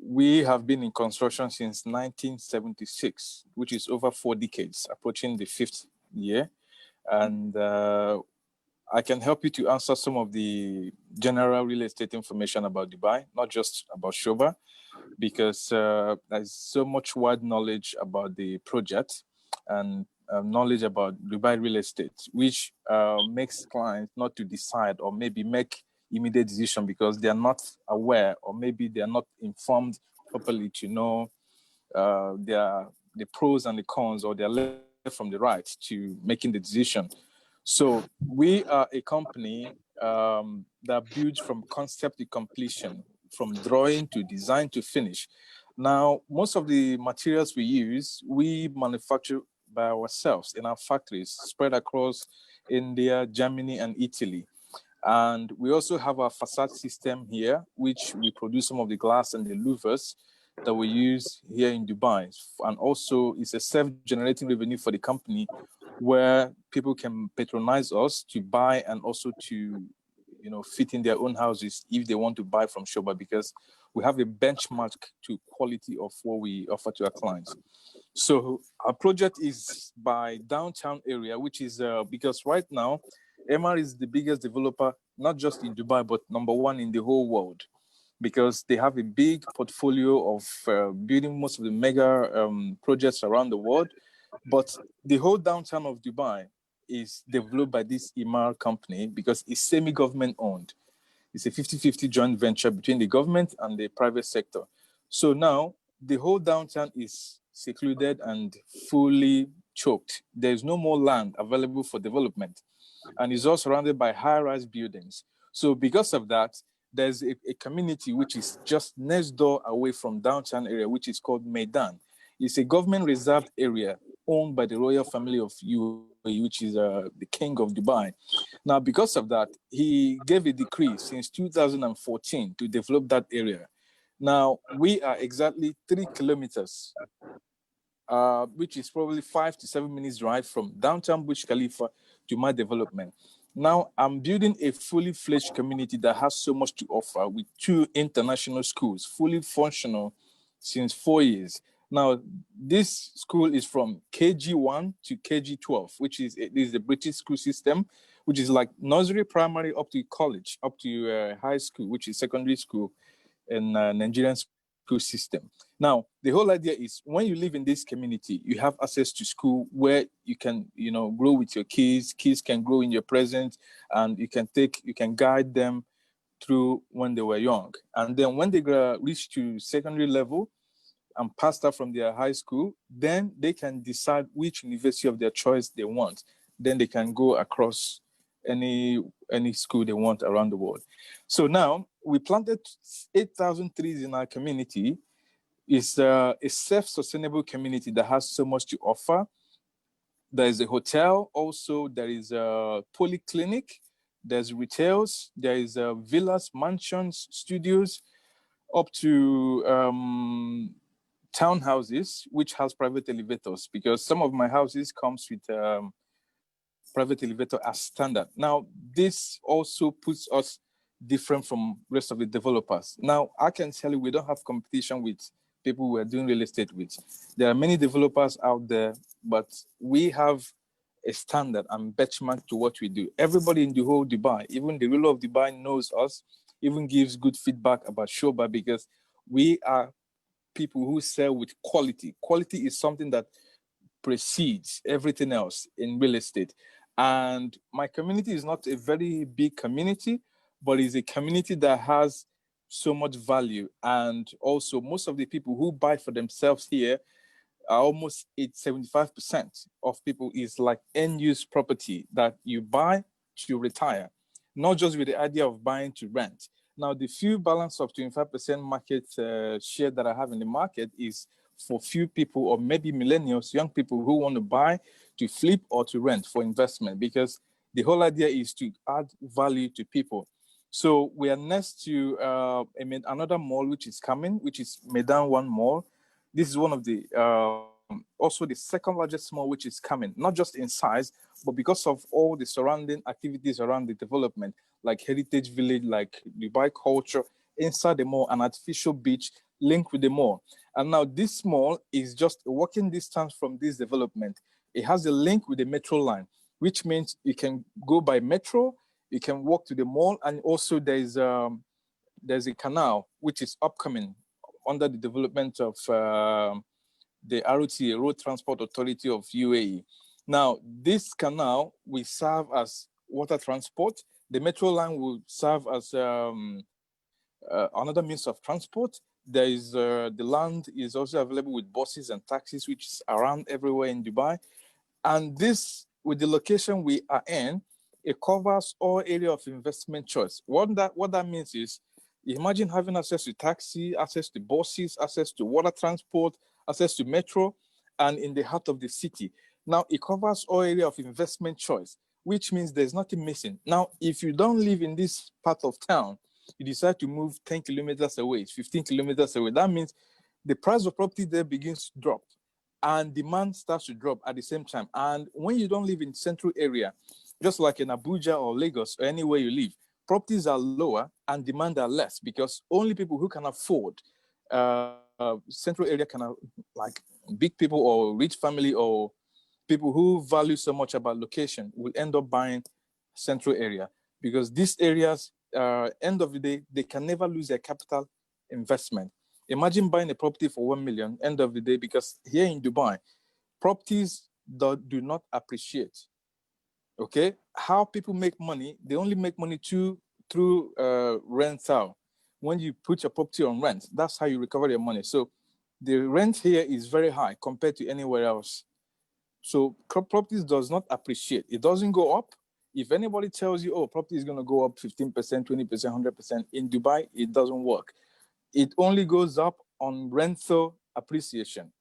We have been in construction since 1976, which is over 4 decades, approaching the 5th year. And I can help you to answer some of the general real estate information about Dubai, not just about Shoba, because there's so much wide knowledge about the project and knowledge about Dubai real estate, which makes clients not to decide or maybe make immediate decision because they are not aware or maybe they are not informed properly to know the pros and the cons, or they're left from the right to making the decision. So we are a company that builds from concept to completion, from drawing to design to finish. Now, most of the materials we use, we manufacture by ourselves in our factories spread across India, Germany, and Italy. And we also have our facade system here, which we produce some of the glass and the louvers that we use here in Dubai. And also it's a self-generating revenue for the company where people can patronize us to buy and also to, fit in their own houses if they want to buy from Shoba, because we have a benchmark to quality of what we offer to our clients. So our project is by downtown area, which is because right now, MR is the biggest developer, not just in Dubai, but number one in the whole world, because they have a big portfolio of building most of the mega projects around the world. But the whole downtown of Dubai is developed by this Emaar company because it's semi-government owned. It's a 50-50 joint venture between the government and the private sector. So now the whole downtown is secluded and fully choked. There's no more land available for development. And it's all surrounded by high-rise buildings. So because of that, there's a community which is just next door away from downtown area, which is called Maidan. It's a government reserved area owned by the royal family of UAE, which is the king of Dubai. Now, because of that, he gave a decree since 2014 to develop that area. Now, we are exactly 3 kilometers, which is probably 5 to 7 minutes drive from downtown Burj Khalifa to my development. Now, I'm building a fully fledged community that has so much to offer with 2 international schools, fully functional since 4 years. Now, this school is from KG1 to KG12, which is the British school system, which is like nursery, primary, up to college, up to high school, which is secondary school in Nigerian school system. Now, the whole idea is when you live in this community, you have access to school where you can, grow with your kids. Kids can grow in your presence, and you can guide them through when they were young. And then when they reach to secondary level and pass out from their high school, then they can decide which university of their choice they want. Then they can go across any school they want around the world. So now we planted 8,000 trees in our community. It's a self-sustainable community that has so much to offer. There is a hotel, also there is a polyclinic, there's retails, there is villas, mansions, studios, up to townhouses, which has private elevators, because some of my houses comes with private elevator as standard. Now, this also puts us different from rest of the developers. Now, I can tell you we don't have competition with people we're doing real estate with. There are many developers out there, but we have a standard and benchmark to what we do. Everybody in the whole Dubai, even the ruler of Dubai knows us, even gives good feedback about Shoba, because we are people who sell with quality. Quality is something that precedes everything else in real estate. And my community is not a very big community, but is a community that has so much value. And also most of the people who buy for themselves here are almost 75% of people is like end-use property that you buy to retire, not just with the idea of buying to rent. Now, the few balance of 25% market share that I have in the market is for few people, or maybe millennials, young people who want to buy to flip or to rent for investment, because the whole idea is to add value to people. So we are next to another mall which is coming, which is Medan One Mall. This is one of the, also the second largest mall which is coming, not just in size, but because of all the surrounding activities around the development, like Heritage Village, like Dubai culture, inside the mall, an artificial beach linked with the mall. And now this mall is just a walking distance from this development. It has a link with the metro line, which means you can go by metro, you can walk to the mall, and also there's a canal which is upcoming under the development of the ROTA, Road Transport Authority of UAE. Now, this canal will serve as water transport. The metro line will serve as another means of transport. There is the land is also available with buses and taxis, which is around everywhere in Dubai. And this, with the location we are in, it covers all area of investment choice. What that means is, imagine having access to taxi, access to buses, access to water transport, access to metro, and in the heart of the city. Now, it covers all area of investment choice, which means there's nothing missing. Now, if you don't live in this part of town, you decide to move 10 kilometers away, 15 kilometers away, that means the price of property there begins to drop and demand starts to drop at the same time. And when you don't live in central area, just like in Abuja or Lagos or anywhere you live, properties are lower and demand are less, because only people who can afford central area like big people or rich family or people who value so much about location will end up buying central area, because these areas, end of the day, they can never lose their capital investment. Imagine buying a property for 1 million, end of the day, because here in Dubai, properties do not appreciate. Okay, how people make money, they only make money through rental. When you put your property on rent, that's how you recover your money. So the rent here is very high compared to anywhere else. So properties does not appreciate. It doesn't go up. If anybody tells you, oh, property is going to go up 15%, 20%, 100%, in Dubai, it doesn't work. It only goes up on rental appreciation.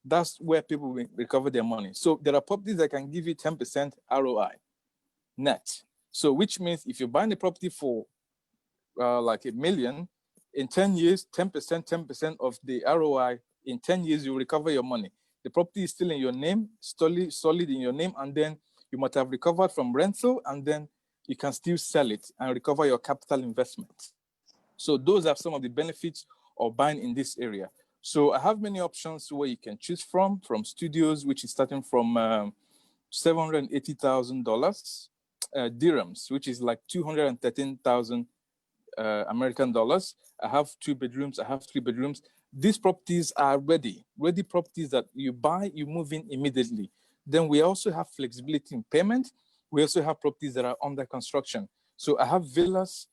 That's where people will recover their money. So there are properties that can give you 10% ROI net. So which means if you're buying a property for like $1 million, in 10 years, 10% of the ROI, in 10 years, you recover your money. The property is still in your name, solid in your name, and then you might have recovered from rental, and then you can still sell it and recover your capital investment. So those are some of the benefits of buying in this area. So I have many options where you can choose from studios, which is starting from $780,000 dirhams, which is like 213,000 American dollars. I have 2 bedrooms, I have 3 bedrooms. These properties are ready properties that you buy, you move in immediately. Then we also have flexibility in payment. We also have properties that are under construction. So I have villas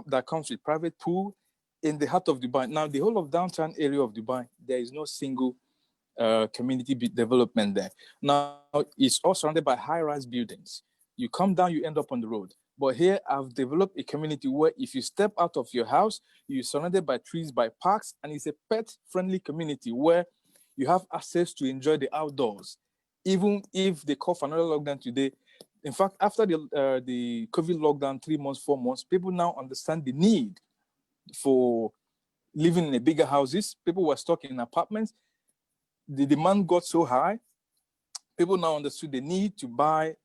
that comes with private pool in the heart of Dubai. Now, the whole of downtown area of Dubai, there is no single community development there. Now, it's all surrounded by high-rise buildings. You come down, you end up on the road. But here, I've developed a community where if you step out of your house, you're surrounded by trees, by parks, and it's a pet-friendly community where you have access to enjoy the outdoors. Even if they call for another lockdown today, in fact, after the COVID lockdown, 3 months, 4 months, people now understand the need for living in a bigger houses. People were stuck in apartments. The demand got so high, people now understood the need to buy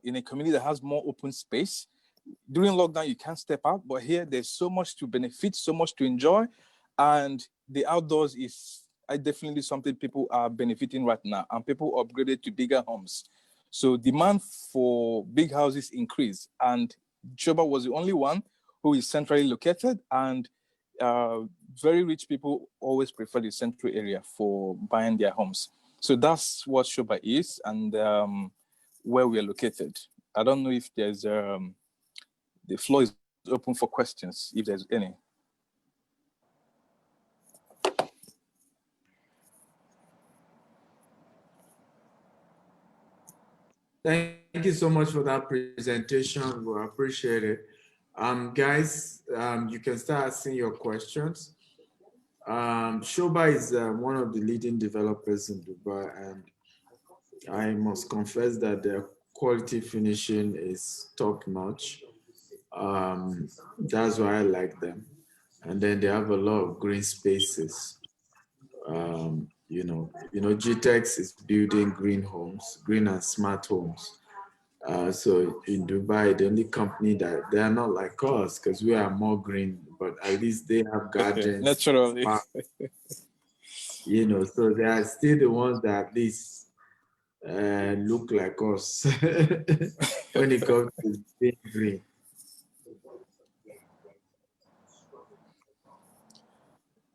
in a community that has more open space. During lockdown, you can't step out, but here there's so much to benefit, so much to enjoy, and the outdoors is definitely something people are benefiting right now, and people upgraded to bigger homes. So demand for big houses increased, and Joba was the only one who is centrally located, and very rich people always prefer the central area for buying their homes. So that's what Shoba is, and where we are located. I don't know if there's the floor is open for questions, if there's any. Thank you so much for that presentation. We appreciate it. Guys, you can start asking your questions. Shoba is one of the leading developers in Dubai, and I must confess that their quality finishing is top notch. That's why I like them. And then they have a lot of green spaces. Gtext is building green homes, green and smart homes. So in Dubai, the only company that they are not like us because we are more green, but at least they have gardens. Naturally. So they are still the ones that at least look like us when it comes to being green.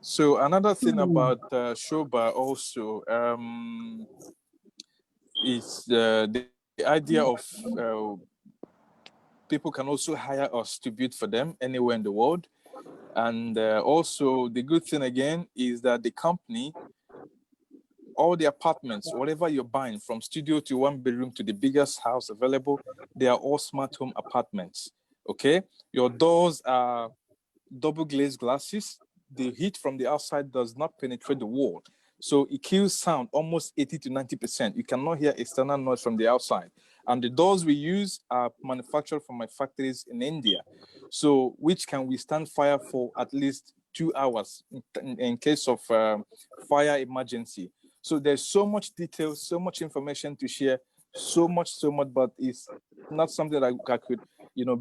So another thing about Shoba also is the idea of people can also hire us to build for them anywhere in the world. And also the good thing again is that the company, all the apartments, whatever you're buying from studio to 1 bedroom to the biggest house available, they are all smart home apartments, okay? Your doors are double glazed glasses. The heat from the outside does not penetrate the wall. So it kills sound almost 80 to 90%. You cannot hear external noise from the outside. And the doors we use are manufactured from my factories in India. So which can withstand fire for at least 2 hours in case of fire emergency. So there's so much detail, so much information to share, so much, but it's not something that I could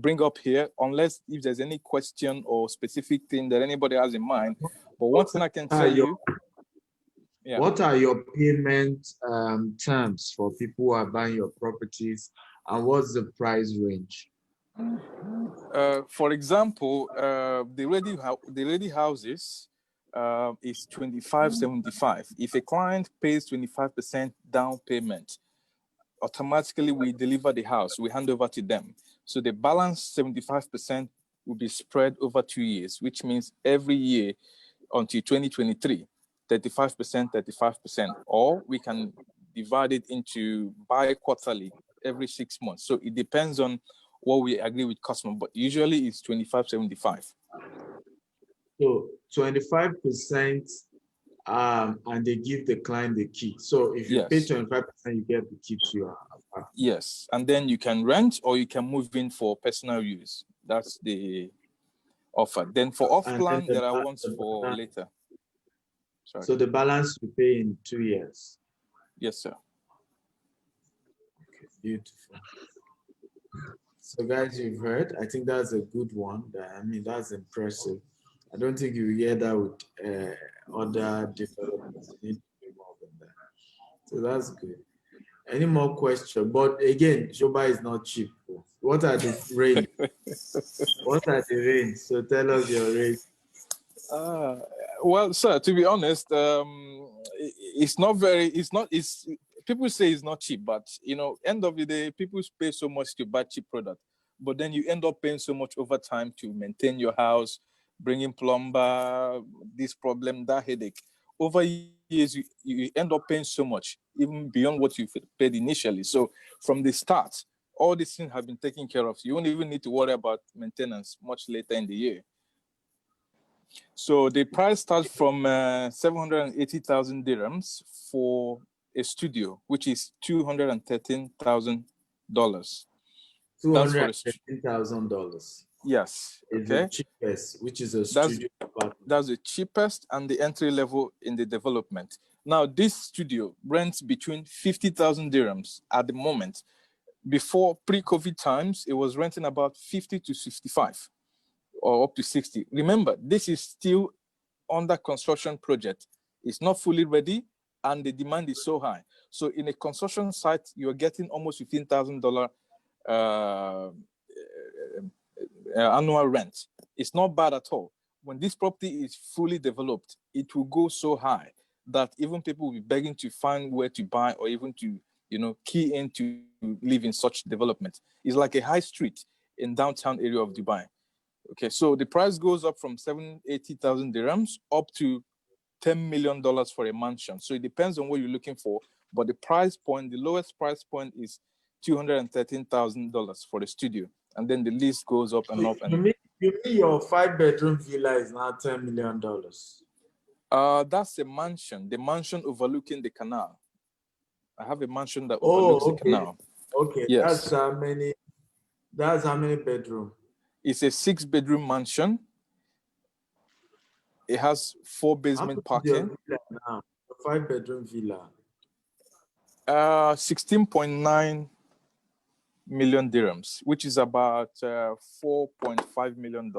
bring up here, unless if there's any question or specific thing that anybody has in mind. But one thing I can tell you. Yeah. What are your payment terms for people who are buying your properties, and what's the price range? For example, the ready houses is 25.75. If a client pays 25% down payment, automatically we deliver the house, we hand over to them. So the balance 75% will be spread over 2 years, which means every year until 2023, 35%, or we can divide it into bi-quarterly every 6 months. So it depends on what we agree with customer, but usually it's 25.75. So 25%, and they give the client the key. So if you pay 25%, you get the key to your apartment. Yes, and then you can rent or you can move in for personal use. That's the offer. Then for off-plan, there are ones for later. Sorry. So the balance you pay in 2 years? Yes, sir. Okay, beautiful. So guys, you've heard, I think that's a good one. That's impressive. I don't think you hear that with other developers. You need to be more than that. So that's good. Any more questions? But again, Shoba is not cheap. What are the rates? What are the rates? So tell us your rates. Well, sir, to be honest, it's not very, it's, people say it's not cheap, but, you know, end of the day, people pay so much to buy cheap product, but then you end up paying so much over time to maintain your house, bring in plumber, this problem, that headache. Over years, you end up paying so much, even beyond what you paid initially. So from the start, all these things have been taken care of. You won't even need to worry about maintenance much later in the year. So the price starts from 780,000 dirhams for a studio, which is $213,000. That's for $213,000. Yes. Is Okay. the cheapest, which is a studio apartment. That's the cheapest and the entry level in the development. Now, this studio rents between 50,000 dirhams at the moment. Before pre-COVID times, it was renting about 50 to 65 or up to 60. Remember, this is still under construction project. It's not fully ready and the demand is so high. So in a construction site, you're getting almost $15,000 annual rent. It's not bad at all. When this property is fully developed, it will go so high that even people will be begging to find where to buy or even to, you know, key in to live in such development. It's like a high street in downtown area of Dubai. Okay, so the price goes up from 780,000 dirhams up to $10 million for a mansion. So it depends on what you're looking for. But the price point, the lowest price point is $213,000 for the studio. And then the list goes up and up. You mean your 5-bedroom villa is now $10 million? That's a mansion. The mansion overlooking the canal. I have a mansion that overlooks the canal. Okay, yes. That's how many bedroom? It's a 6-bedroom mansion. It has 4 basement parking. Villa now? A 5-bedroom villa. 16.9 million dirhams, which is about $4.5 million.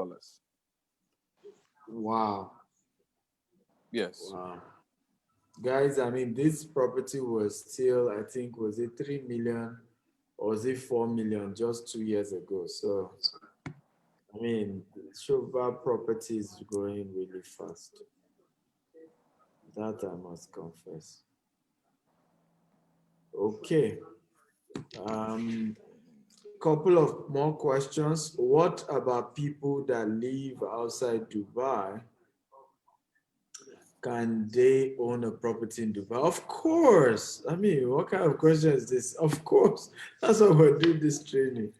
Wow. Yes. Wow. Guys, I mean, this property was still, I think, was it 3 million or was it 4 million just 2 years ago? So, I mean, Shoba property is growing really fast. That I must confess. Okay. Couple of more questions. What about people that live outside Dubai? Can they own a property in Dubai? Of course. I mean, what kind of question is this? Of course. That's why we're doing this training.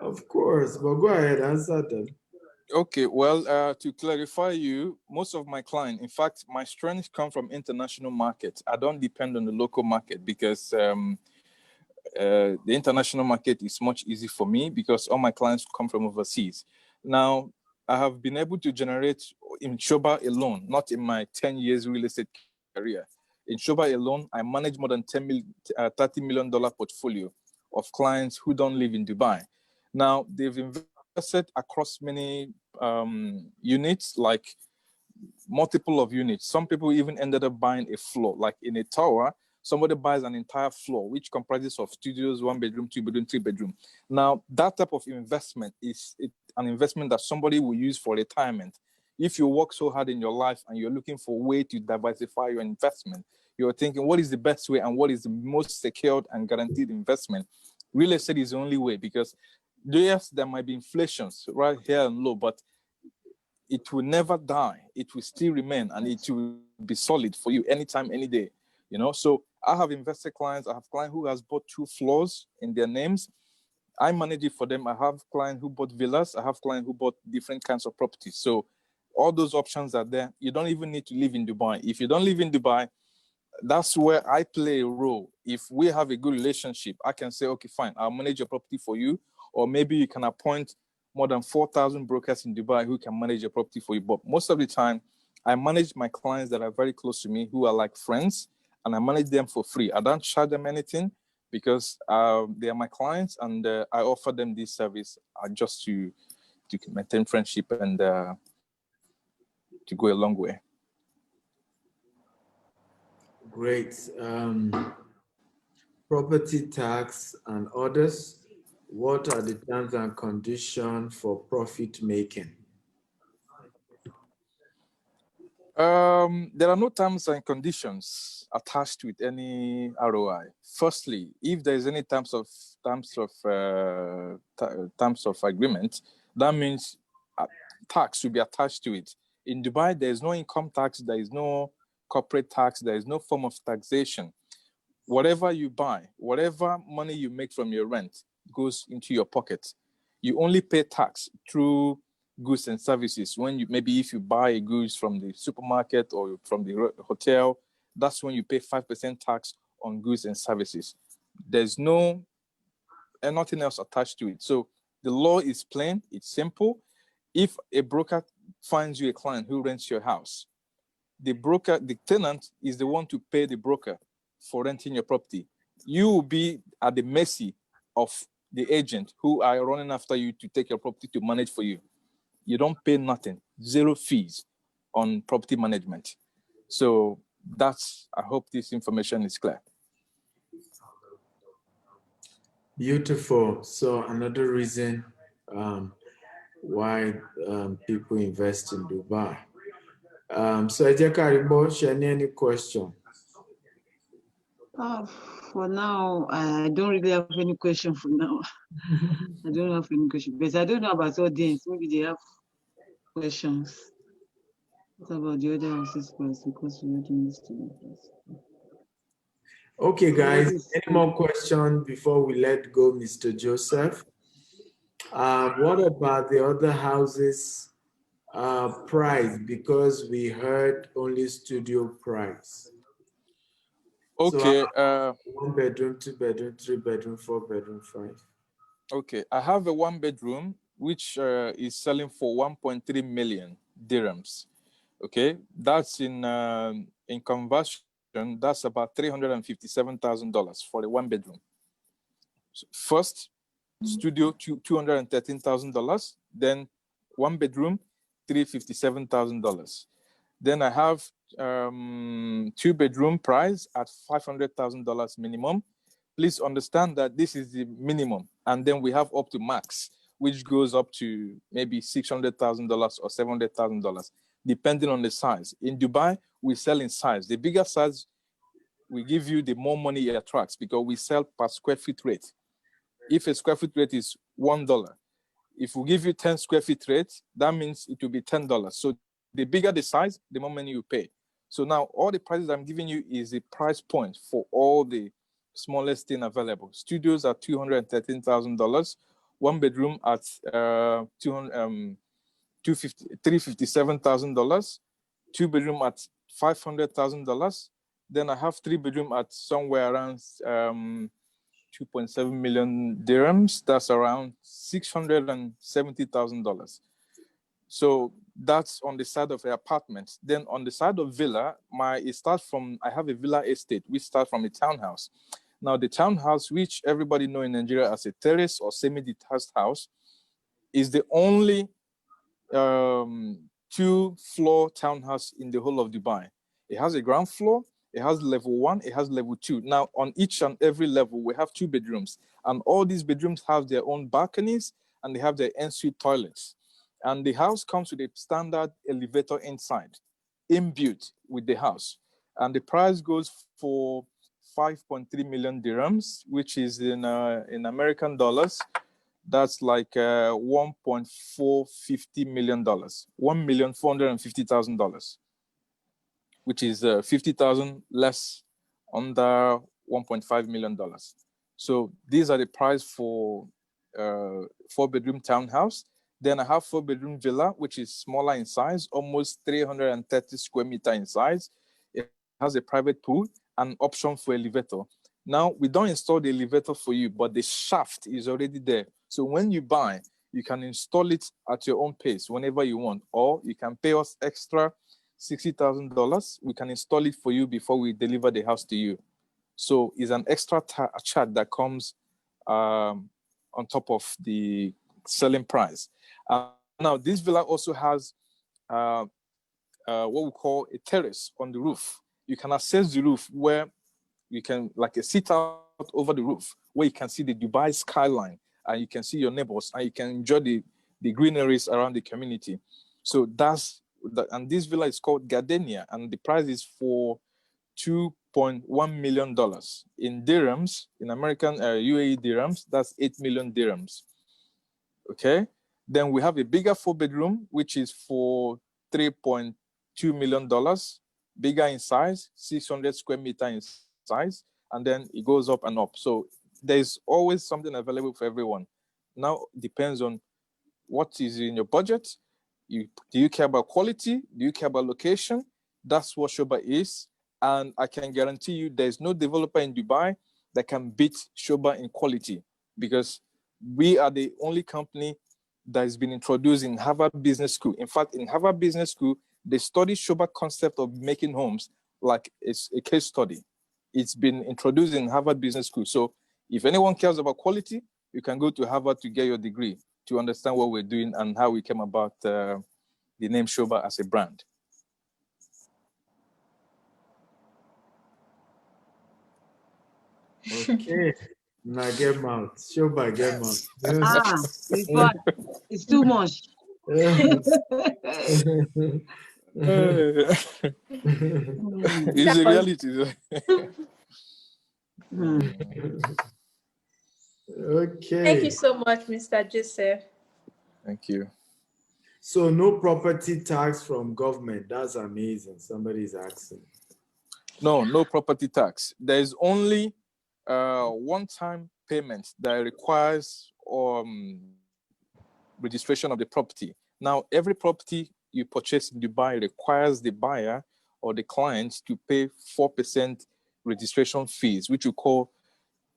Of course. But go ahead, answer them. Okay, well, to clarify you, most of my clients, in fact, my strengths come from international markets. I don't depend on the local market because the international market is much easier for me because all my clients come from overseas. Now, I have been able to generate in Shoba alone, not in my 10 years real estate career. In Shoba alone, I manage more than $30 million portfolio of clients who don't live in Dubai. Now, they've invested across many units, like multiple of units. Some people even ended up buying a floor, like in a tower, somebody buys an entire floor, which comprises of studios, 1 bedroom, 2 bedroom, 3 bedroom. Now, that type of investment is an investment that somebody will use for retirement. If you work so hard in your life and you're looking for a way to diversify your investment, you're thinking, what is the best way and what is the most secured and guaranteed investment? Real estate is the only way because yes, there might be inflations right here and low, but it will never die. It will still remain and it will be solid for you anytime, any day. You know, so I have invested clients. I have clients who has bought 2 floors in their names. I manage it for them. I have clients who bought villas. I have clients who bought different kinds of properties. So all those options are there. You don't even need to live in Dubai. If you don't live in Dubai, that's where I play a role. If we have a good relationship, I can say, okay, fine, I'll manage your property for you. Or maybe you can appoint more than 4,000 brokers in Dubai who can manage your property for you. But most of the time, I manage my clients that are very close to me, who are like friends, and I manage them for free. I don't charge them anything because they are my clients, and I offer them this service just to maintain friendship and to go a long way. Great. Property tax and others. What are the terms and conditions for profit making? There are no terms and conditions attached with any ROI. Firstly, if there is any terms of agreement, that means tax will be attached to it. In Dubai, there is no income tax, there is no corporate tax, there is no form of taxation. Whatever you buy, whatever money you make from your rent goes into your pocket. You only pay tax through goods and services. When you, maybe if you buy goods from the supermarket or from the hotel, that's when you pay 5% tax on goods and services. There's nothing else attached to it. So the law is plain, it's simple. If a broker finds you a client who rents your house, the tenant is the one to pay the broker for renting your property. You will be at the mercy of the agent who are running after you to take your property to manage for you. You don't pay nothing, zero fees on property management. So I hope this information is clear. Beautiful. So another reason why people invest in Dubai. So Ejekaribo, any question? For now, I don't really have any question for now. I don't have any question, but I don't know about audience. Maybe they have questions. What about the other houses first? Because we are doing this together. Okay, guys, any more questions before we let go, Mr. Joseph? What about the other houses price? Because we heard only studio price. Okay. So 1 bedroom, 2 bedroom, 3 bedroom, 4 bedroom, 5. Okay, I have a 1 bedroom which is selling for 1.3 million dirhams. Okay, that's in conversion, that's about $357,000 for a 1 bedroom. So first, studio $213,000, then 1 bedroom $357,000. Then I have 2 bedroom price at $500,000 minimum. Please understand that this is the minimum, and then we have up to max, which goes up to maybe $600,000 or $700,000, depending on the size. In Dubai, we sell in size. The bigger size we give you, the more money it attracts, because we sell per square feet rate. If a square feet rate is $1, if we give you 10 square feet rate, that means it will be $10. So the bigger the size, the more money you pay. So now all the prices I'm giving you is the price point for all the smallest thing available. Studios at $213,000, 1 bedroom at $357,000, 2 bedroom at $500,000. Then I have 3 bedroom at somewhere around 2.7 million dirhams. That's around $670,000. So that's on the side of the apartment. Then on the side of villa, I have a villa estate. We start from a townhouse. Now the townhouse, which everybody know in Nigeria as a terrace or semi-detached house, is the only 2-floor townhouse in the whole of Dubai. It has a ground floor, it has level 1, it has level 2. Now on each and every level, we have 2 bedrooms, and all these bedrooms have their own balconies and they have their ensuite toilets. And the house comes with a standard elevator inside, inbuilt with the house. And the price goes for 5.3 million dirhams, which is in American dollars. That's like $1.450 million, $1,450,000, which is 50,000 less under $1.5 million. So these are the price for 4-bedroom townhouse. Then I have 4-bedroom villa, which is smaller in size, almost 330 square meter in size. It has a private pool and option for elevator. Now, we don't install the elevator for you, but the shaft is already there. So when you buy, you can install it at your own pace whenever you want, or you can pay us extra $60,000. We can install it for you before we deliver the house to you. So it's an extra charge that comes on top of the selling price. Now, this villa also has what we call a terrace on the roof. You can access the roof where you can, like a sit out over the roof, where you can see the Dubai skyline and you can see your neighbors and you can enjoy the greeneries around the community. So that's and this villa is called Gardenia, and the price is for $2.1 million. In dirhams, in American UAE dirhams, that's 8 million dirhams. Okay. Then we have a bigger 4-bedroom, which is for $3.2 million, bigger in size, 600 square meter in size, and then it goes up and up. So there's always something available for everyone. Now it depends on what is in your budget. Do you care about quality? Do you care about location? That's what Shoba is. And I can guarantee you there's no developer in Dubai that can beat Shoba in quality, because we are the only company that has been introduced in Harvard Business School. In fact, in Harvard Business School, they study Shoba concept of making homes like it's a case study. It's been introduced in Harvard Business School. So if anyone cares about quality, you can go to Harvard to get your degree, to understand what we're doing and how we came about the name Shoba as a brand. Okay. Now get mouth. Shoba get mouth. It's too much. It's a reality. Okay. Thank you so much, Mr. Joseph. Thank you. So no property tax from government. That's amazing. Somebody's asking. No property tax. There is only one-time payment that requires registration of the property. Now, every property you purchase in Dubai requires the buyer or the client to pay 4% registration fees, which you call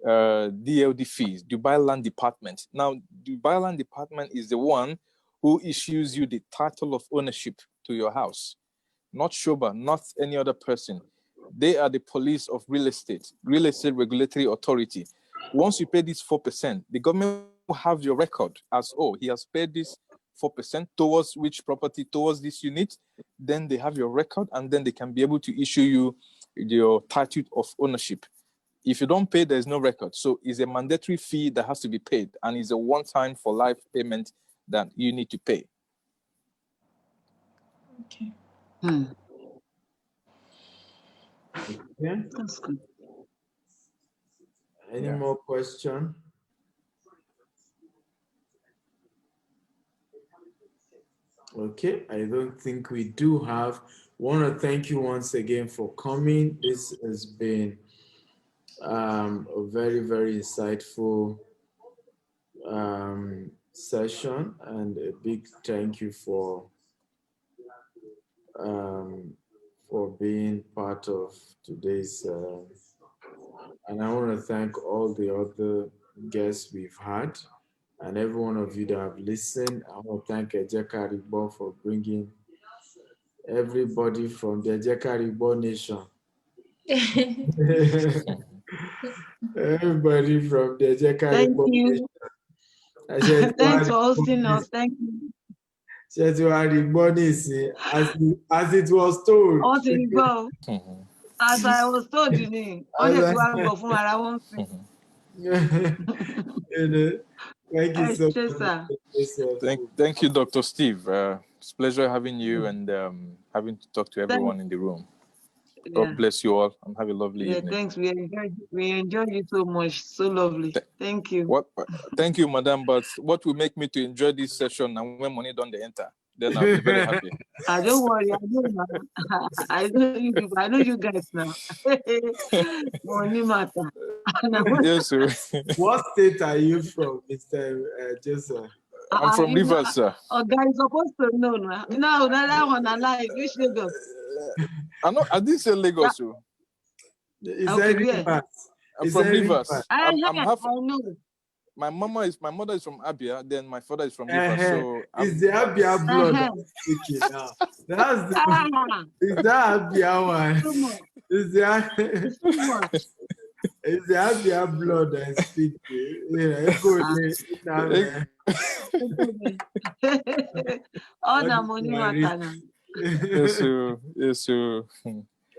DLD fees, Dubai Land Department. Now, Dubai Land Department is the one who issues you the title of ownership to your house, not Shoba, not any other person. They are the police of real estate regulatory authority. Once you pay this 4%, the government will have your record as, oh, he has paid this 4% towards which property, towards this unit. Then they have your record, and then they can be able to issue you your title of ownership. If you don't pay, there's no record. So it's a mandatory fee that has to be paid, and it's a one-time for life payment that you need to pay. Okay. Yeah. That's good. Any more questions? Okay, I don't think we do have. Want to thank you once again for coming. This has been a very, very insightful session, and a big thank you for being part of today's. And I want to thank all the other guests we've had, and every one of you that have listened. I want to thank Ejeka Rigbo for bringing everybody from the Ejeka Rigbo Nation. Everybody from the Ejeka Rigbo Nation. Thanks for hosting us. Thank you. As it was told. As I was told, you know, thank you so much. Thank you, Dr. Steve. It's a pleasure having you and having to talk to everyone in the room. God bless you all and have a lovely evening. Thanks. We enjoyed you so much. So lovely. Thank you. Thank you, madam. But what will make me to enjoy this session and when money don't enter, then I'll be very happy. Don't worry. I know you people. I know you guys now. Money matter. Yes, sir. What state are you from, Mr. Joseph? I'm from Rivers, sir. Oh, guys, supposed to know now. No, that one I like. Which Lagos? I didn't say Lagos. Is that Rivers? I'm from Rivers. I know. My mother is from Abia, then my father is from Rivers. So it's the Abia blood that's speaking now. That's the is that Abia one? It's too much. It's the Abia blood that speaking. All the money matter. Yes, sir.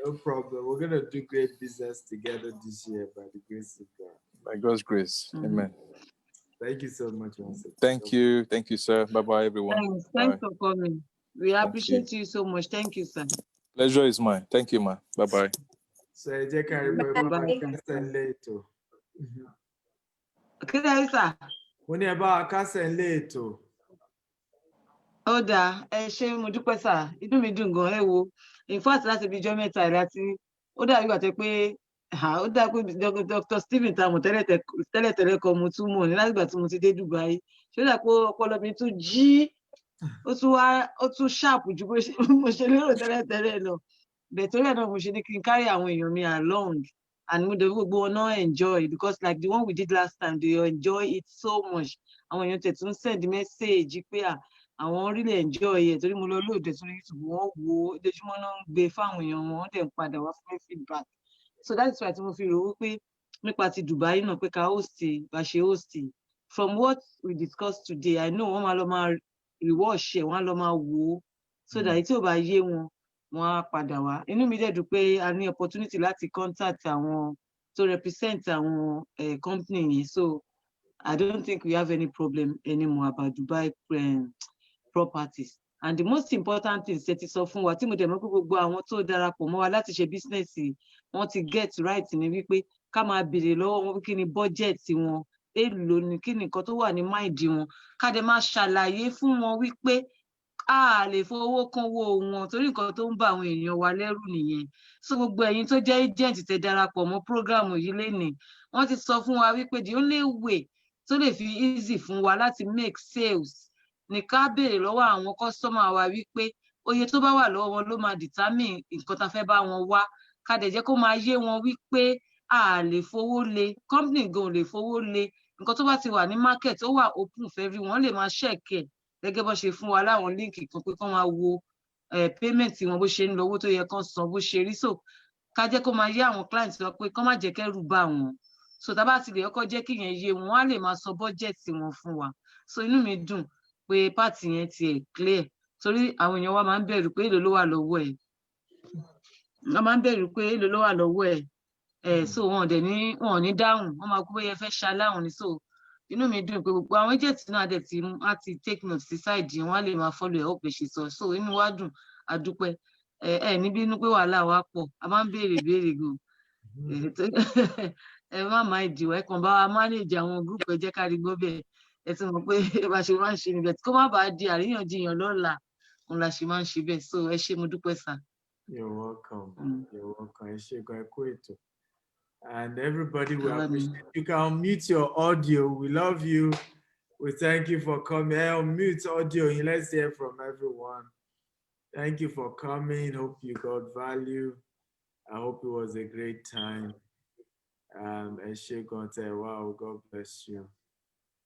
No problem. We're gonna do great business together this year by the grace of God. By God's grace. Amen. Thank you so much, once again. Thank you, sir. Bye-bye, everyone. Thanks for coming. We appreciate you so much. Thank you, sir. Pleasure is mine. Thank you, ma. Bye-bye. So ẹ jẹ́ ká rí pé Bye, bá sir. kásẹ̀ ńlé ètò. Okay, there, sir. Mo ní ẹ bá kásẹ̀ ńlé ètò. Ó dáa, ẹ ṣé mo dúpẹ́ sà, inú mi dùn gan ẹ wo. In fact, láti ibi ijọ́ mẹ́ta láti ó dàbí ìgbà tó pé ó dà pé Dr. Stephen ta mọ̀ tẹ́lẹ̀tẹ́lẹ̀ kan mo tún mọ̀ ní láti ìgbà tí mo ti dé Dubai. Ṣé ó dà pé ọpọlọ mi tún jí ó tún sharp ju bó mo ṣe lérò tẹ́lẹ̀tẹ́lẹ̀ lọ. Bẹ́ẹ̀ torí ẹ̀ náà mo ṣe ní kí n carry àwọn èèyàn mi along and mo dẹ̀ gbogbo wọn náà enjoy because like the one we did last time they enjoy it so much. Àwọn èèyàn tẹ̀ tún send message pé àwọn really enjoy ẹ̀ torí mo lọ lóòdù sórí YouTube wọ́n wo ojoojúmọ́ náà ń gbé fáwọn èèyàn wọn dẹ̀ ń padà wá fún feedback. So that's why tí mo fi rò wípé nípa ti Dubai náà pé ká host bá ṣe host from what we discussed today I know wọ́n máa lọ máa reward share wọ́n á lọ máa wò ó so that tí ò bá yé wọn wọ́n á padà wá. Inú mi dẹ̀ dùn pé a ní opportunity láti contact àwọn to represent àwọn company yìí so I don't think we have any problem anymore about Dubai properties. And the most important thing ṣe ti sọ fún wa tí mo dẹ̀ mọ̀ pé gbogbo àwọn tó darapọ̀ mọ́ wa láti ṣe business wọ́n ti get right ní wípé ká máa béèrè lọ́wọ́ wọn kí ni budget wọn èlò ni kí ni nǹkan tó wà ní mind wọn ká dẹ̀ máa ṣàlàyé fún wọn wípé a lè fowó kánwó wọn torí nǹkan tó ń bá àwọn èèyàn wa lẹ́rù nìyẹn. So gbogbo ẹ̀yin tó jẹ́ agent tẹ́ darapọ̀ mọ́ program yìí lénìí wọ́n ti sọ fún wa wípé the only way tó lè fi easy fún wa láti make sales ní ká béèrè lọ́wọ́ àwọn customer wa wípé oye tó bá wà lọ́wọ́ wọn ló máa determine nǹkan tá fẹ́ bá wọn wá ká dẹ̀ jẹ́ kó máa yé wọn wípé a lè fowó lé company gan lè fowó lé nǹkan tó bá ti wà ní market ó wà open for everyone lè máa check ẹ̀ gẹ́gẹ́ bó ṣe fún wa láwọn líǹkì kan pé kán máa wo payment wọn bó ṣe ń lọ owó tó yẹ kán san bó ṣe rí so ká jẹ́ kó máa yé àwọn clients wa pé kán má jẹ́ kẹ́rù bá wọn so tá bá ti lè kọ́kọ́ jẹ́ kí yẹn yé wọn á lè máa sọ budget wọn fún wa so inú mi dùn pé pàtì yẹn ti ẹ̀ clear torí àwọn èèyàn wa máa ń bẹ̀rù pé èlò ló wà lọ́wọ́ ẹ̀ wọ́n máa ń bẹ̀rù pé èlò ló wà lọ́wọ́ ẹ̀ so wọn ò ní dáhùn wọ́n máa kú bóyá ẹ fẹ́ ṣaláhùn ni so inú mi dùn pé gbogbo àwọn agent náà dẹ̀ ti take note sí side yẹn wọ́n á lè máa follow ẹ̀ up ṣe sọ so inú wa dùn àdúpẹ́ níbi inú pé wàhálà wa pọ̀ a máa ń béèrè gan ẹ má máa ìdìwọ̀ ẹ kàn bá wa manage àwọn group ẹ jẹ́ ká rí gbọ́ bẹ́ẹ̀ ẹ ti mọ̀ pé bá ṣe máa ń ṣe níbẹ̀ kó má bàa di àríyànjiyàn lọ́la òun la ṣe máa ń ṣe bẹ́ẹ̀ so ẹ ṣé mo dúpẹ́ sà. You're welcome. You're welcome. Ẹ ṣé gan ẹ kú ètò. And everybody will appreciate you. Can unmute your audio. We love you. We thank you for coming. Unmute audio. Let's hear from everyone. Thank you for coming. Hope you got value. I hope it was a great time. Wow, God bless you.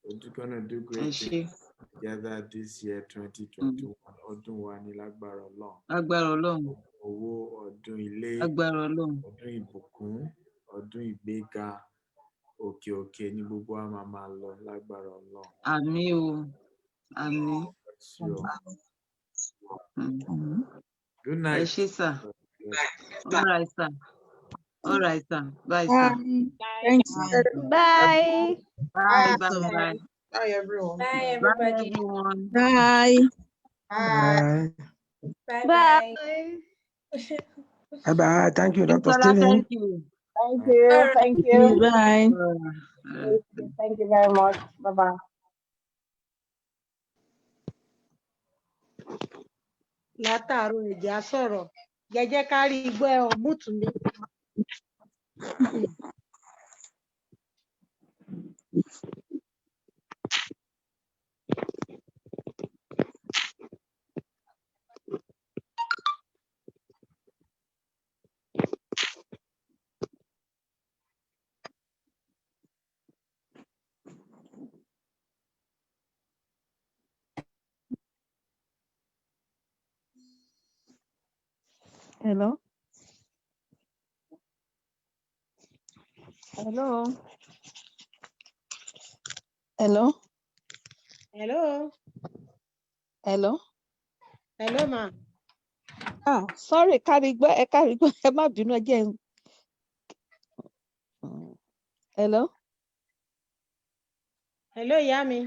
We're gonna do great things together this year, 2021. Ọdún wa ni lágbára Ọlọ́run. Lágbára Ọlọ́run. Owó, ọdún ilé, Lágbára Ọlọ́run. ọdún ìbùkún, ọdún ìgbéga, òkè ní gbogbo wa máa lọ lágbára Ọlọ́run. Àmín o. Àmín. Good night. Ẹ ṣé sà. All right, sir. All right, sir. Bye, sir. Thanks. Bye. Bye, bye. Bye, everyone. Bye, Bye, everybody. everyone. Bye. Bye. Bye. Bye bye. Thank you, Dr. Nicola, Stephen. thank you. Thank you. Thank you. Bye. Thank you very much. Bye-bye. Látàárọ̀ ìjà sọ̀rọ̀ jẹ́jẹ́ ká rí igbó ẹ̀ ọ̀mùtù mi. Hello. Hello. Hello. Hello. Hello. Hello, ma. Sorry, Karigbo, ẹ má bínú ẹ jẹ́. Hello. Hello, ìyá mi.